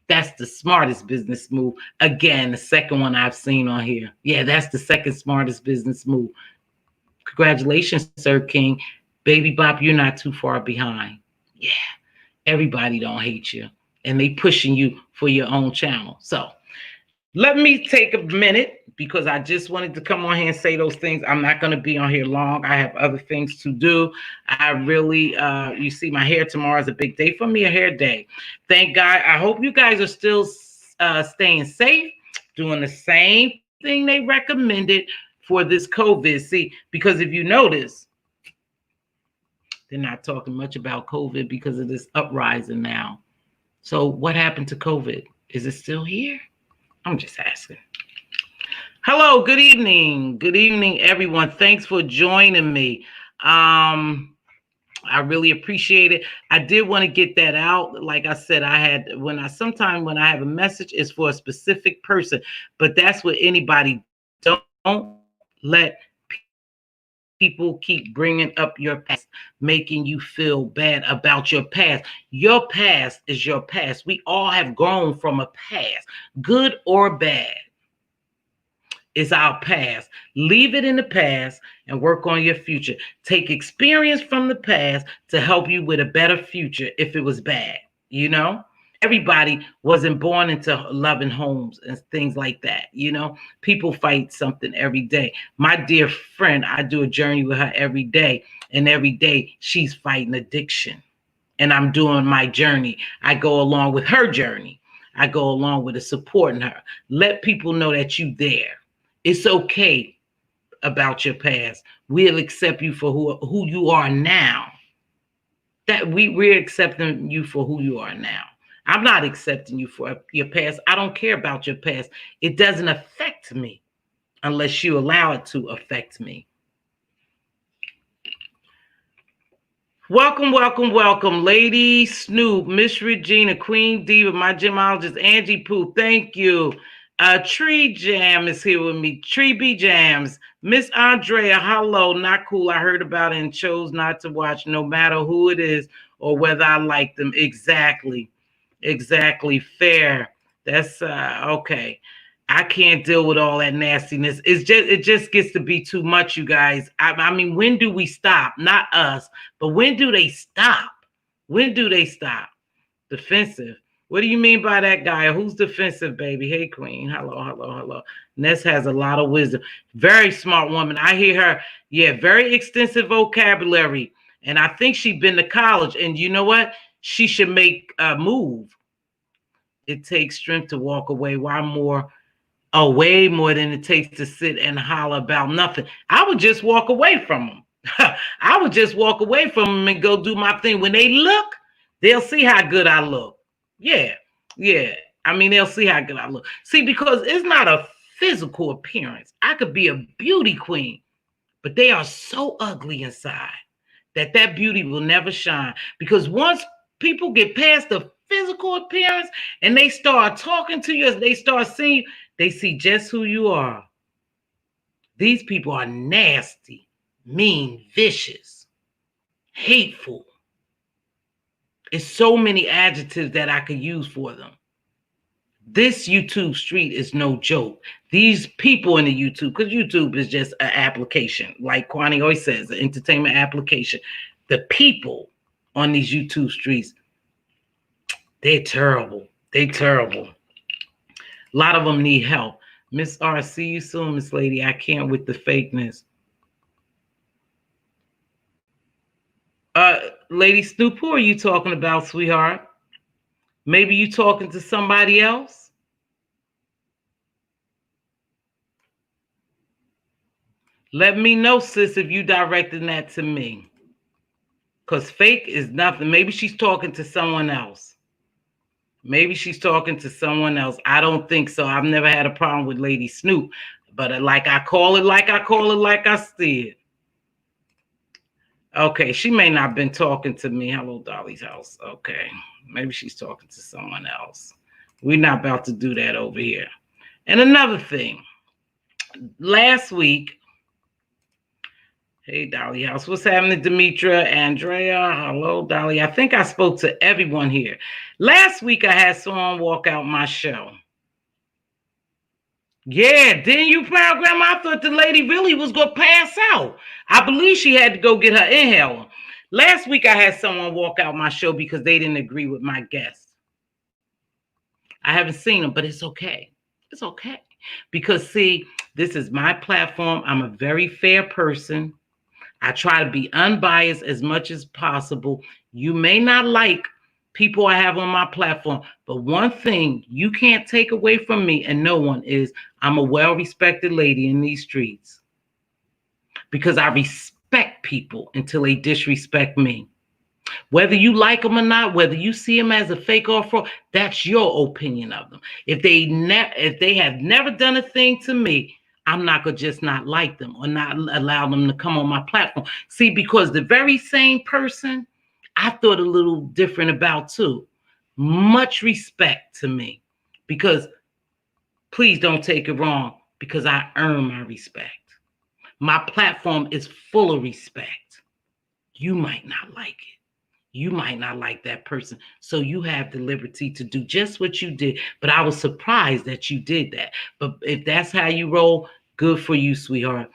That's the smartest business move. Again, the second one I've seen on here. Yeah, that's the second smartest business move. Congratulations, Sir King. Baby Bop, you're not too far behind. Yeah, everybody don't hate you. And they pushing you for your own channel. So let me take a minute because I just wanted to come on here and say those things. I'm not going to be on here long. I have other things to do. I really, you see my hair tomorrow is a big day for me, a hair day. Thank God. I hope you guys are still staying safe, doing the same thing they recommended for this COVID. See, because if you notice, they're not talking much about COVID because of this uprising now. So what happened to COVID? Is it still here? I'm just asking. Hello, good evening. Good evening, everyone. Thanks for joining me. I really appreciate it. I did want to get that out. Like I said, sometimes when I have a message, it's for a specific person, but that's what anybody. Don't let people keep bringing up your past, making you feel bad about your past. Your past is your past. We all have grown from a past, good or bad. is our past. Leave it in the past and work on your future. Take experience from the past to help you with a better future if it was bad, you know? Everybody wasn't born into loving homes and things like that, you know? People fight something every day. My dear friend, I do a journey with her every day, and every day she's fighting addiction. And I'm doing my journey. I go along with her journey. I go along with the supporting her. Let people know that you there. It's okay about your past. We'll accept you for who you are now. That we're accepting you for who you are now. I'm not accepting you for your past. I don't care about your past. It doesn't affect me unless you allow it to affect me. Welcome, welcome, welcome, Lady Snoop, Miss Regina, Queen Diva, my gemologist, Angie Pooh. Thank you. Tree Jam is here with me. Tree B Jams. Miss Andrea, hello. Not cool. I heard about it and chose not to watch, no matter who it is or whether I like them. Exactly. Exactly. Fair. That's okay. I can't deal with all that nastiness. It just gets to be too much, you guys. I mean, when do we stop? Not us, but when do they stop? When do they stop? Defensive. What do you mean by that, guy? Who's defensive, baby? Hey, Queen. Hello, hello, hello. Ness has a lot of wisdom. Very smart woman. I hear her. Yeah, very extensive vocabulary. And I think she's been to college. And you know what? She should make a move. It takes strength to walk away. Why more? Oh, way more than it takes to sit and holler about nothing. I would just walk away from them. I would just walk away from them and go do my thing. When they look, they'll see how good I look. Yeah, yeah. I mean, they'll see how good I look. See, because it's not a physical appearance. I could be a beauty queen, but they are so ugly inside that beauty will never shine. Because once people get past the physical appearance and they start talking to you, as they start seeing you, they see just who you are. These people are nasty, mean, vicious, hateful. It's so many adjectives that I could use for them. This YouTube street is no joke. These people in the YouTube, because YouTube is just an application, like Kwani always says, an entertainment application. The people on these YouTube streets, they're terrible. They're terrible. A lot of them need help. Miss R, see you soon, Miss Lady. I can't with the fakeness. Lady Snoop, who are you talking about, sweetheart? Maybe you talking to somebody else? Let me know, sis, if you directing that to me. Because fake is nothing. Maybe she's talking to someone else. Maybe she's talking to someone else. I don't think so. I've never had a problem with Lady Snoop. But like I call it, like I see it. Okay, she may not have been talking to me. Hello, Dolly's house. Okay, maybe she's talking to someone else. We're not about to do that over here. And another thing, last week, hey, Dolly house, what's happening, Demetra, Andrea? Hello, Dolly. I think I spoke to everyone here. Last week, I had someone walk out my show. Yeah, didn't you, proud grandma? I thought the lady really was going to pass out. I believe she had to go get her inhaler. Last week, I had someone walk out my show because they didn't agree with my guest. I haven't seen them, but it's okay. It's okay. Because, see, this is my platform. I'm a very fair person. I try to be unbiased as much as possible. You may not like people I have on my platform, but one thing you can't take away from me, and no one, is I'm a well-respected lady in these streets because I respect people until they disrespect me. Whether you like them or not, whether you see them as a fake or fraud, that's your opinion of them. If they have never done a thing to me, I'm not going to just not like them or not allow them to come on my platform. See, because the very same person I thought a little different about too. Much respect to me, because please don't take it wrong, because I earn my respect. My platform is full of respect. You might not like it. You might not like that person. So you have the liberty to do just what you did. But I was surprised that you did that. But if that's how you roll, Good for you, sweetheart.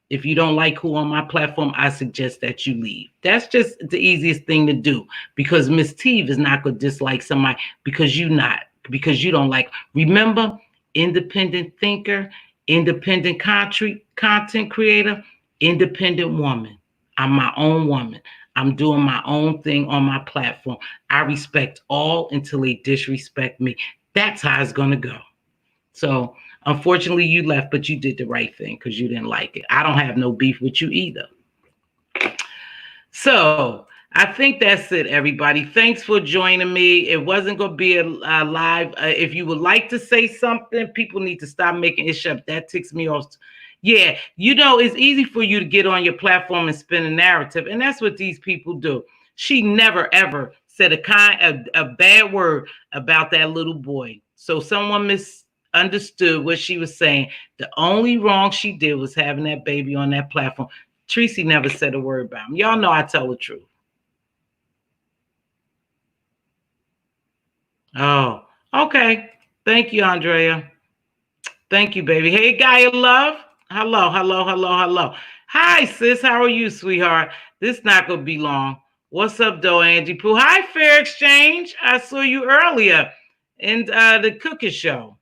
If you don't like who on my platform, I suggest that you leave. That's just the easiest thing to do, because Miss Teve is not going to dislike somebody because you don't like. Remember, independent thinker, independent content creator, independent woman. I'm my own woman. I'm doing my own thing on my platform. I respect all until they disrespect me. That's how it's going to go. So unfortunately, you left, but you did the right thing because you didn't like it. I don't have no beef with you either. So I think that's it, everybody. Thanks for joining me. It wasn't going to be a live. If you would like to say something, people need to stop making it up. That ticks me off. Yeah, it's easy for you to get on your platform and spin a narrative, and that's what these people do. She never, ever said a bad word about that little boy. So someone misunderstood what she was saying. The only wrong she did was having that baby on that platform. Tracy never said a word about him. Y'all know I tell the truth. Oh, okay. Thank you, Andrea. Thank you, baby. Hey, Gaia Love. Hello, hello, hello, hello. Hi, sis. How are you, sweetheart? This not going to be long. What's up, though, Angie Pooh? Hi, Fair Exchange. I saw you earlier in the cooking show.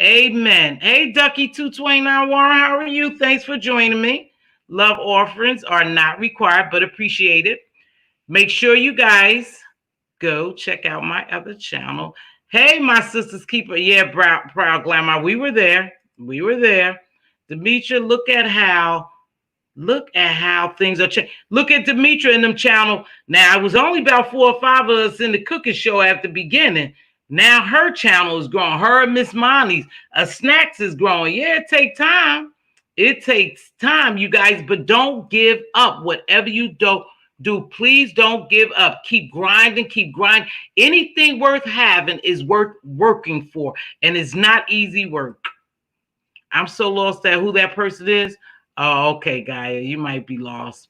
Amen. Hey, Ducky229 Warren. How are you? Thanks for joining me. Love offerings are not required, but appreciated. Make sure you guys go check out my other channel. Hey, my sister's keeper. Yeah, proud glamour. We were there. Demetra, look at how things are changing. Look at Demetra in them channel. Now, it was only about 4 or 5 of us in the cooking show at the beginning. Now her channel is growing. Her and Miss Monty's snacks is growing. Yeah, it takes time. It takes time, you guys, but don't give up. Whatever you do, please don't give up. Keep grinding, Anything worth having is worth working for, and it's not easy work. I'm so lost at who that person is. Oh, okay, Gaia, you might be lost.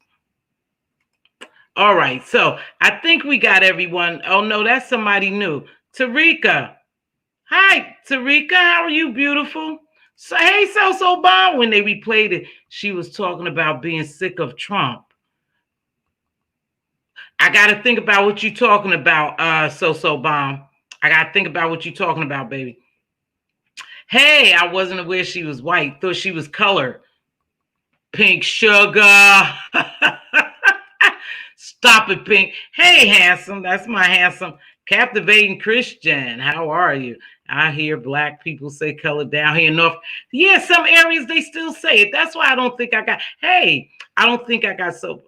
All right, so I think we got everyone. Oh, no, that's somebody new. Tarika. Hi, Tarika. How are you, beautiful? So, hey, So Bomb. When they replayed it, she was talking about being sick of Trump. I got to think about what you're talking about, So Bomb. I got to think about what you're talking about, baby. Hey, I wasn't aware she was white. Thought she was colored. Pink sugar. Stop it, Pink. Hey, handsome. That's my handsome, captivating Christian. How are you? I hear black people say color down here in North. Yeah, some areas they still say it. That's why I don't think I got so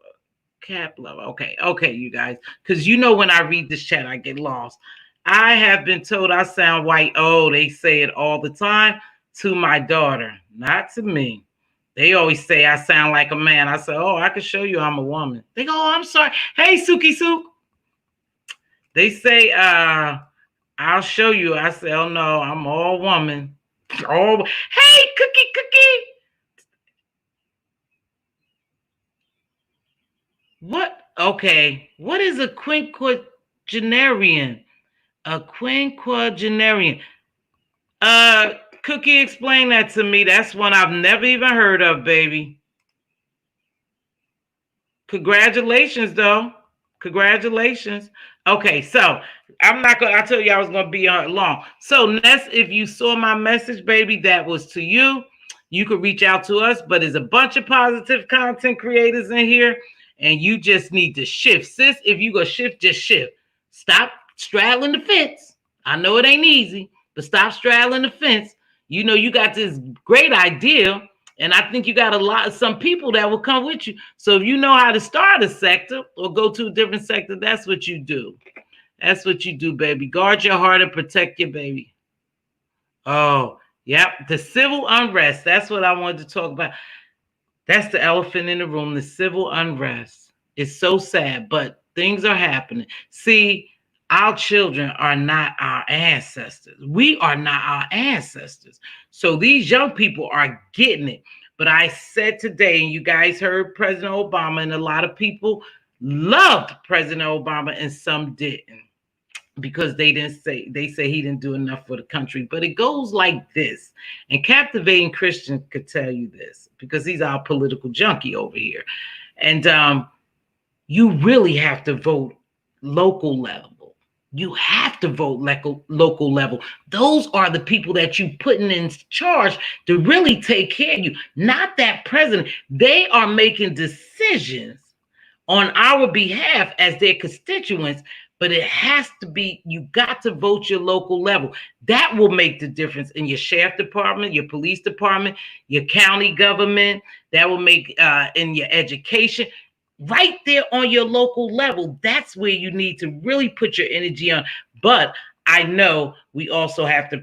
cap love. Okay, you guys. Because when I read this chat, I get lost. I have been told I sound white. Oh, they say it all the time to my daughter, not to me. They always say I sound like a man. I say, oh, I can show you I'm a woman. They go, oh, I'm sorry. Hey, Suki Sook. They say, I'll show you. I say, oh, no, I'm all woman. Oh, hey, Cookie. What? Okay. What is a quinquagenarian? A quinquagenarian. Cookie, explain that to me. That's one I've never even heard of, baby. Congratulations, though. Congratulations. Okay, so I told you I was going to be on long. So, Ness, if you saw my message, baby, that was to you. You could reach out to us, but there's a bunch of positive content creators in here, and you just need to shift. Sis, if you go shift, just shift. Stop straddling the fence. I know it ain't easy, but stop straddling the fence. You got this great idea, and I think you got some people that will come with you. So if you know how to start a sector or go to a different sector, that's what you do. That's what you do, baby. Guard your heart and protect your baby. Oh, yep. The civil unrest. That's what I wanted to talk about. That's the elephant in the room, the civil unrest. It's so sad, but things are happening. See, our children are not our ancestors. We are not our ancestors. So these young people are getting it. But I said today, and you guys heard President Obama, and a lot of people loved President Obama, and some didn't. because they say he didn't do enough for the country. But it goes like this, and Captivating Christian could tell you this because he's our political junkie over here. And you really have to vote local level. You have to vote local level. Those are the people that you putting in charge to really take care of you, not that president. They are making decisions on our behalf as their constituents, but it has to be, you got to vote your local level. That will make the difference in your sheriff department, your police department, your county government. That will make in your education. Right there on your local level, that's where you need to really put your energy on. But I know we also have to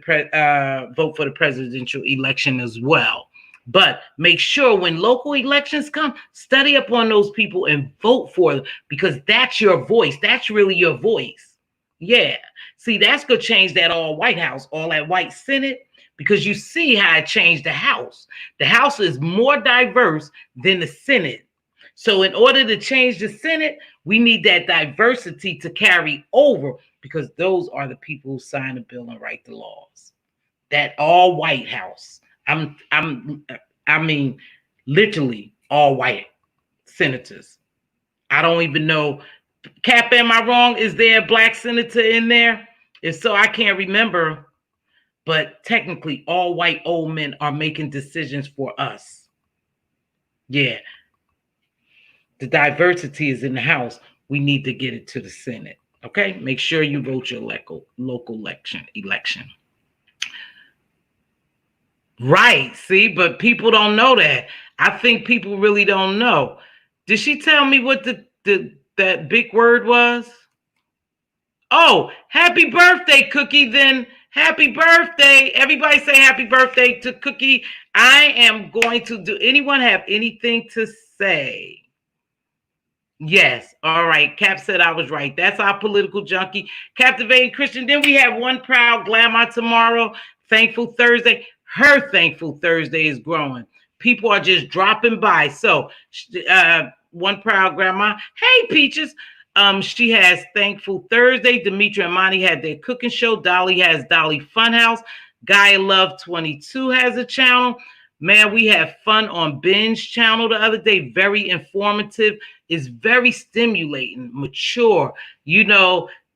vote for the presidential election as well. But make sure when local elections come, study up on those people and vote for them, because that's your voice. That's really your voice. Yeah. See, that's going to change that all White House, all that white Senate, because you see how it changed the House. The House is more diverse than the Senate. So in order to change the Senate, we need that diversity to carry over, because those are the people who sign the bill and write the laws. That all White House. I mean, literally all white senators. I don't even know. Cap, am I wrong? Is there a black senator in there? If so, I can't remember. But technically, all white old men are making decisions for us. Yeah. The diversity is in the House. We need to get it to the Senate. Okay? Make sure you vote your local election. Right. See, but people don't know that. I think people really don't know. Did she tell me what that big word was? Oh, happy birthday, Cookie. Then happy birthday. Everybody say happy birthday to Cookie. I am going to do. Anyone have anything to say? Yes. All right. Cap said I was right. That's our political junkie, Captivating Christian. Then we have One Proud Glamour tomorrow. Thankful Thursday. Her Thankful Thursday is growing. People are just dropping by. So One Proud Grandma. Hey, Peaches. She has Thankful Thursday. Dimitri and Monty had their cooking show. Dolly has Dolly Funhouse. Gaia Love 22 has a channel. Man, we had fun on Binge channel the other day. Very informative. It's very stimulating, mature,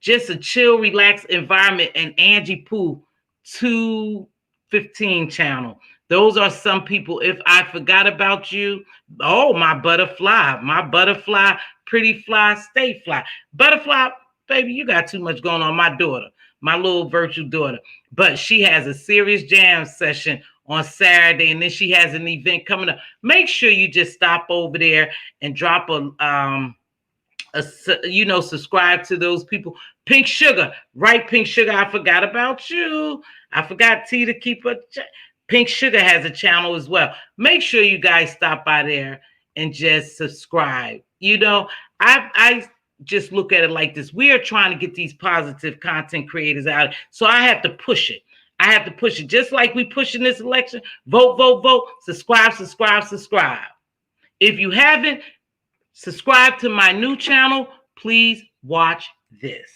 just a chill, relaxed environment. And Angie Pooh 215 channel. Those are some people. If I forgot about you, oh, my butterfly, pretty fly, stay fly. Butterfly, baby, you got too much going on. My daughter, my little virtual daughter. But she has a serious jam session on Saturday, and then she has an event coming up. Make sure you just stop over there and drop subscribe to those people. Pink Sugar, right? Pink Sugar, I forgot about you. I forgot T to keep a Pink Sugar has a channel as well. Make sure you guys stop by there and just subscribe. I just look at it like this. We are trying to get these positive content creators out. So I have to push it. Just like we pushing this election. Vote. Subscribe. If you haven't subscribed to my new channel, please watch this.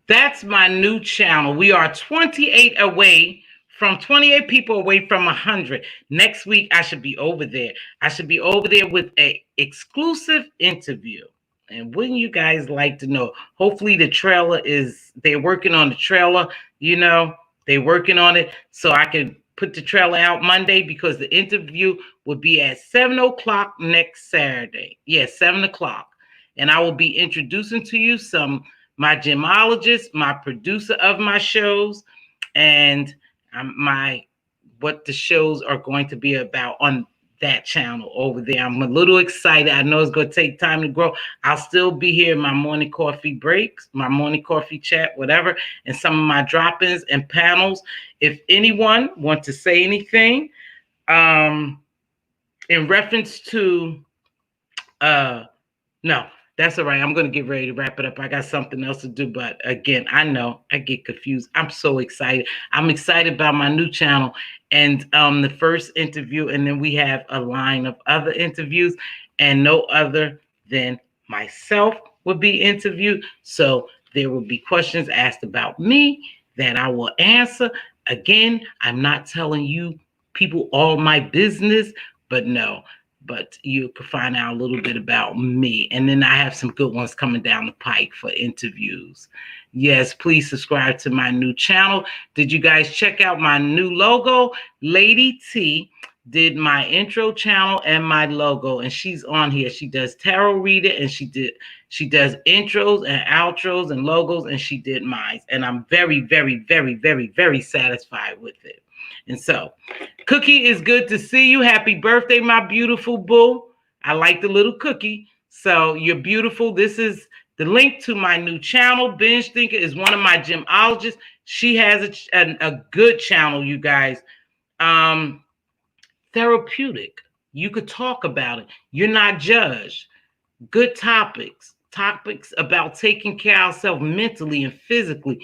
That's my new channel. We are 28 people away from 100. Next week, I should be over there. With an exclusive interview. And wouldn't you guys like to know? Hopefully they're working on the trailer. They're working on it so I can put the trailer out Monday, because the interview will be at 7 o'clock next Saturday. Yes, 7 o'clock. And I will be introducing to you my gemologist, my producer of my shows, and what the shows are going to be about on that channel over there. I'm a little excited. I know it's going to take time to grow. I'll still be here in my morning coffee breaks, my morning coffee chat, whatever, and some of my drop-ins and panels. If anyone wants to say anything in reference to, no, that's all right. I'm going to get ready to wrap it up. I got something else to do. But again, I know I get confused. I'm so excited. I'm excited about my new channel and the first interview. And then we have a line of other interviews, and no other than myself will be interviewed. So there will be questions asked about me that I will answer. Again, I'm not telling you people all my business, but you can find out a little bit about me. And then I have some good ones coming down the pike for interviews. Yes, please subscribe to my new channel. Did you guys check out my new logo? Lady T did my intro channel and my logo, and she's on here. She does tarot reading, and she does intros and outros and logos, and she did mine. And I'm very, very, very, very, very satisfied with it. And so, Cookie, is good to see you. Happy birthday, my beautiful boo. I like the little cookie. So you're beautiful. This is the link to my new channel. Binge Thinker is one of my gemologists. She has a good channel, you guys. Therapeutic. You could talk about it. You're not judged. Good topics about taking care of ourselves mentally and physically.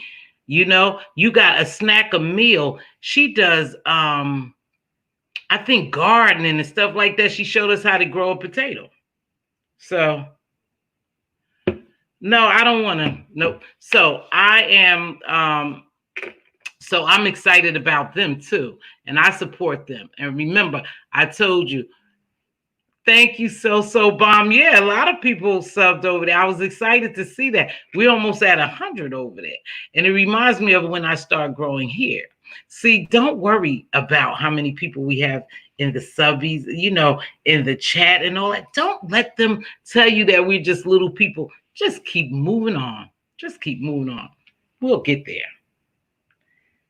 You know, you got a snack, a meal. She does, I think, gardening and stuff like that. She showed us how to grow a potato. So, no, I don't want to. Nope. So I am, so I'm excited about them too. And I support them. And remember, I told you, thank you, So Bomb. Yeah, a lot of people subbed over there. I was excited to see that. We're almost at 100 over there. And it reminds me of when I start growing here. See, don't worry about how many people we have in the subbies, you know, in the chat and all that. Don't let them tell you that we're just little people. Just keep moving on. Just keep moving on. We'll get there.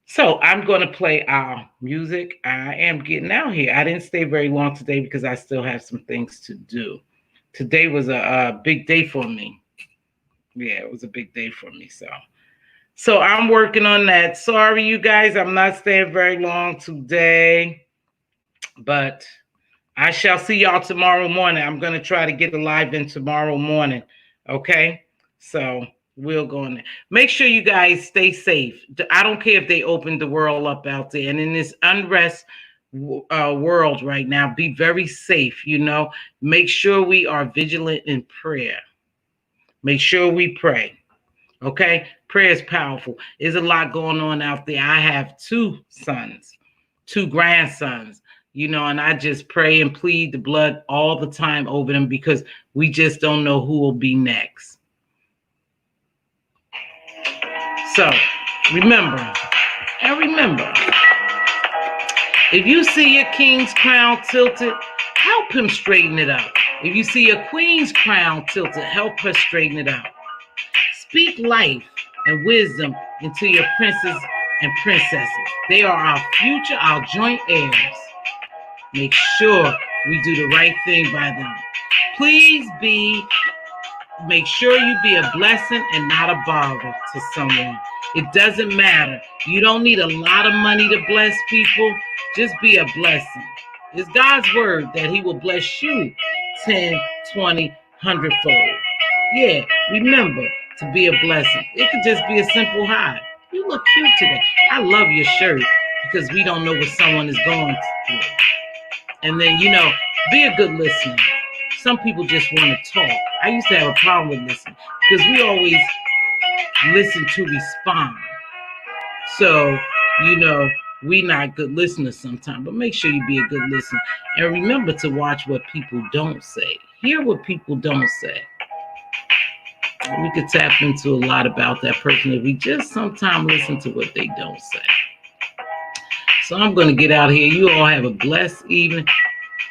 So I'm going to play our music. I am getting out here. I didn't stay very long today because I still have some things to do. Today was a big day for me. Yeah, it was a big day for me. So I'm working on that. Sorry, you guys, I'm not staying very long today, but I shall see y'all tomorrow morning. I'm going to try to get a live in tomorrow morning. Okay, so we'll go in there. Make sure you guys stay safe. I don't care if they open the world up out there. And in this unrest world right now, be very safe, you know. Make sure we are vigilant in prayer. Make sure we pray. Okay? Prayer is powerful. There's a lot going on out there. I have 2 sons, 2 grandsons, you know, and I just pray and plead the blood all the time over them because we just don't know who will be next. So remember, if you see your king's crown tilted, help him straighten it out. If you see your queen's crown tilted, help her straighten it out. Speak life and wisdom into your princes and princesses. They are our future, our joint heirs. Make sure we do the right thing by them. Please make sure you be a blessing and not a bother to someone. It doesn't matter. You don't need a lot of money to bless people. Just be a blessing. It's God's word that he will bless you 10, 20, 100-fold. Yeah, remember to be a blessing. It could just be a simple hi. You look cute today. I love your shirt because we don't know what someone is going through. And then, you know, be a good listener. Some people just want to talk. I used to have a problem with listening because we always listen to respond. So, you know, we not good listeners sometimes, but make sure you be a good listener. And remember to watch what people don't say. Hear what people don't say. We could tap into a lot about that person if we just sometimes listen to what they don't say. So I'm going to get out of here. You all have a blessed evening.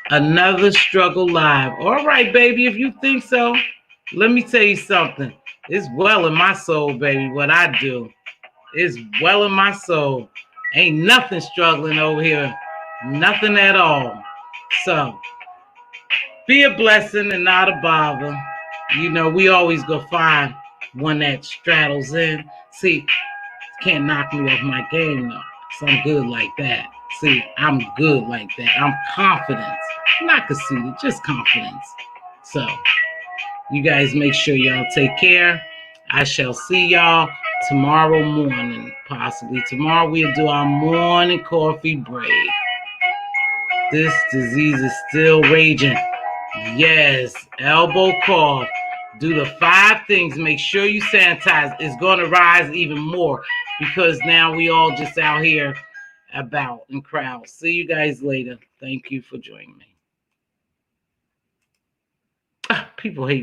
Another struggle live. All right, baby, if you think so, let me tell you something. It's well in my soul, baby, what I do. It's well in my soul. Ain't nothing struggling over here. Nothing at all. So be a blessing and not a bother. You know, we always go find one that straddles in. See, can't knock me off my game though. So I'm good like that. See, I'm good like that. I'm confident. Not conceited, just confidence. So you guys make sure y'all take care. I shall see y'all tomorrow morning. Possibly tomorrow we'll do our morning coffee break. This disease is still raging. Yes, elbow cough. Do the 5 things. Make sure you sanitize. It's going to rise even more because now we all just out here about in crowds. See you guys later. Thank you for joining me. People hate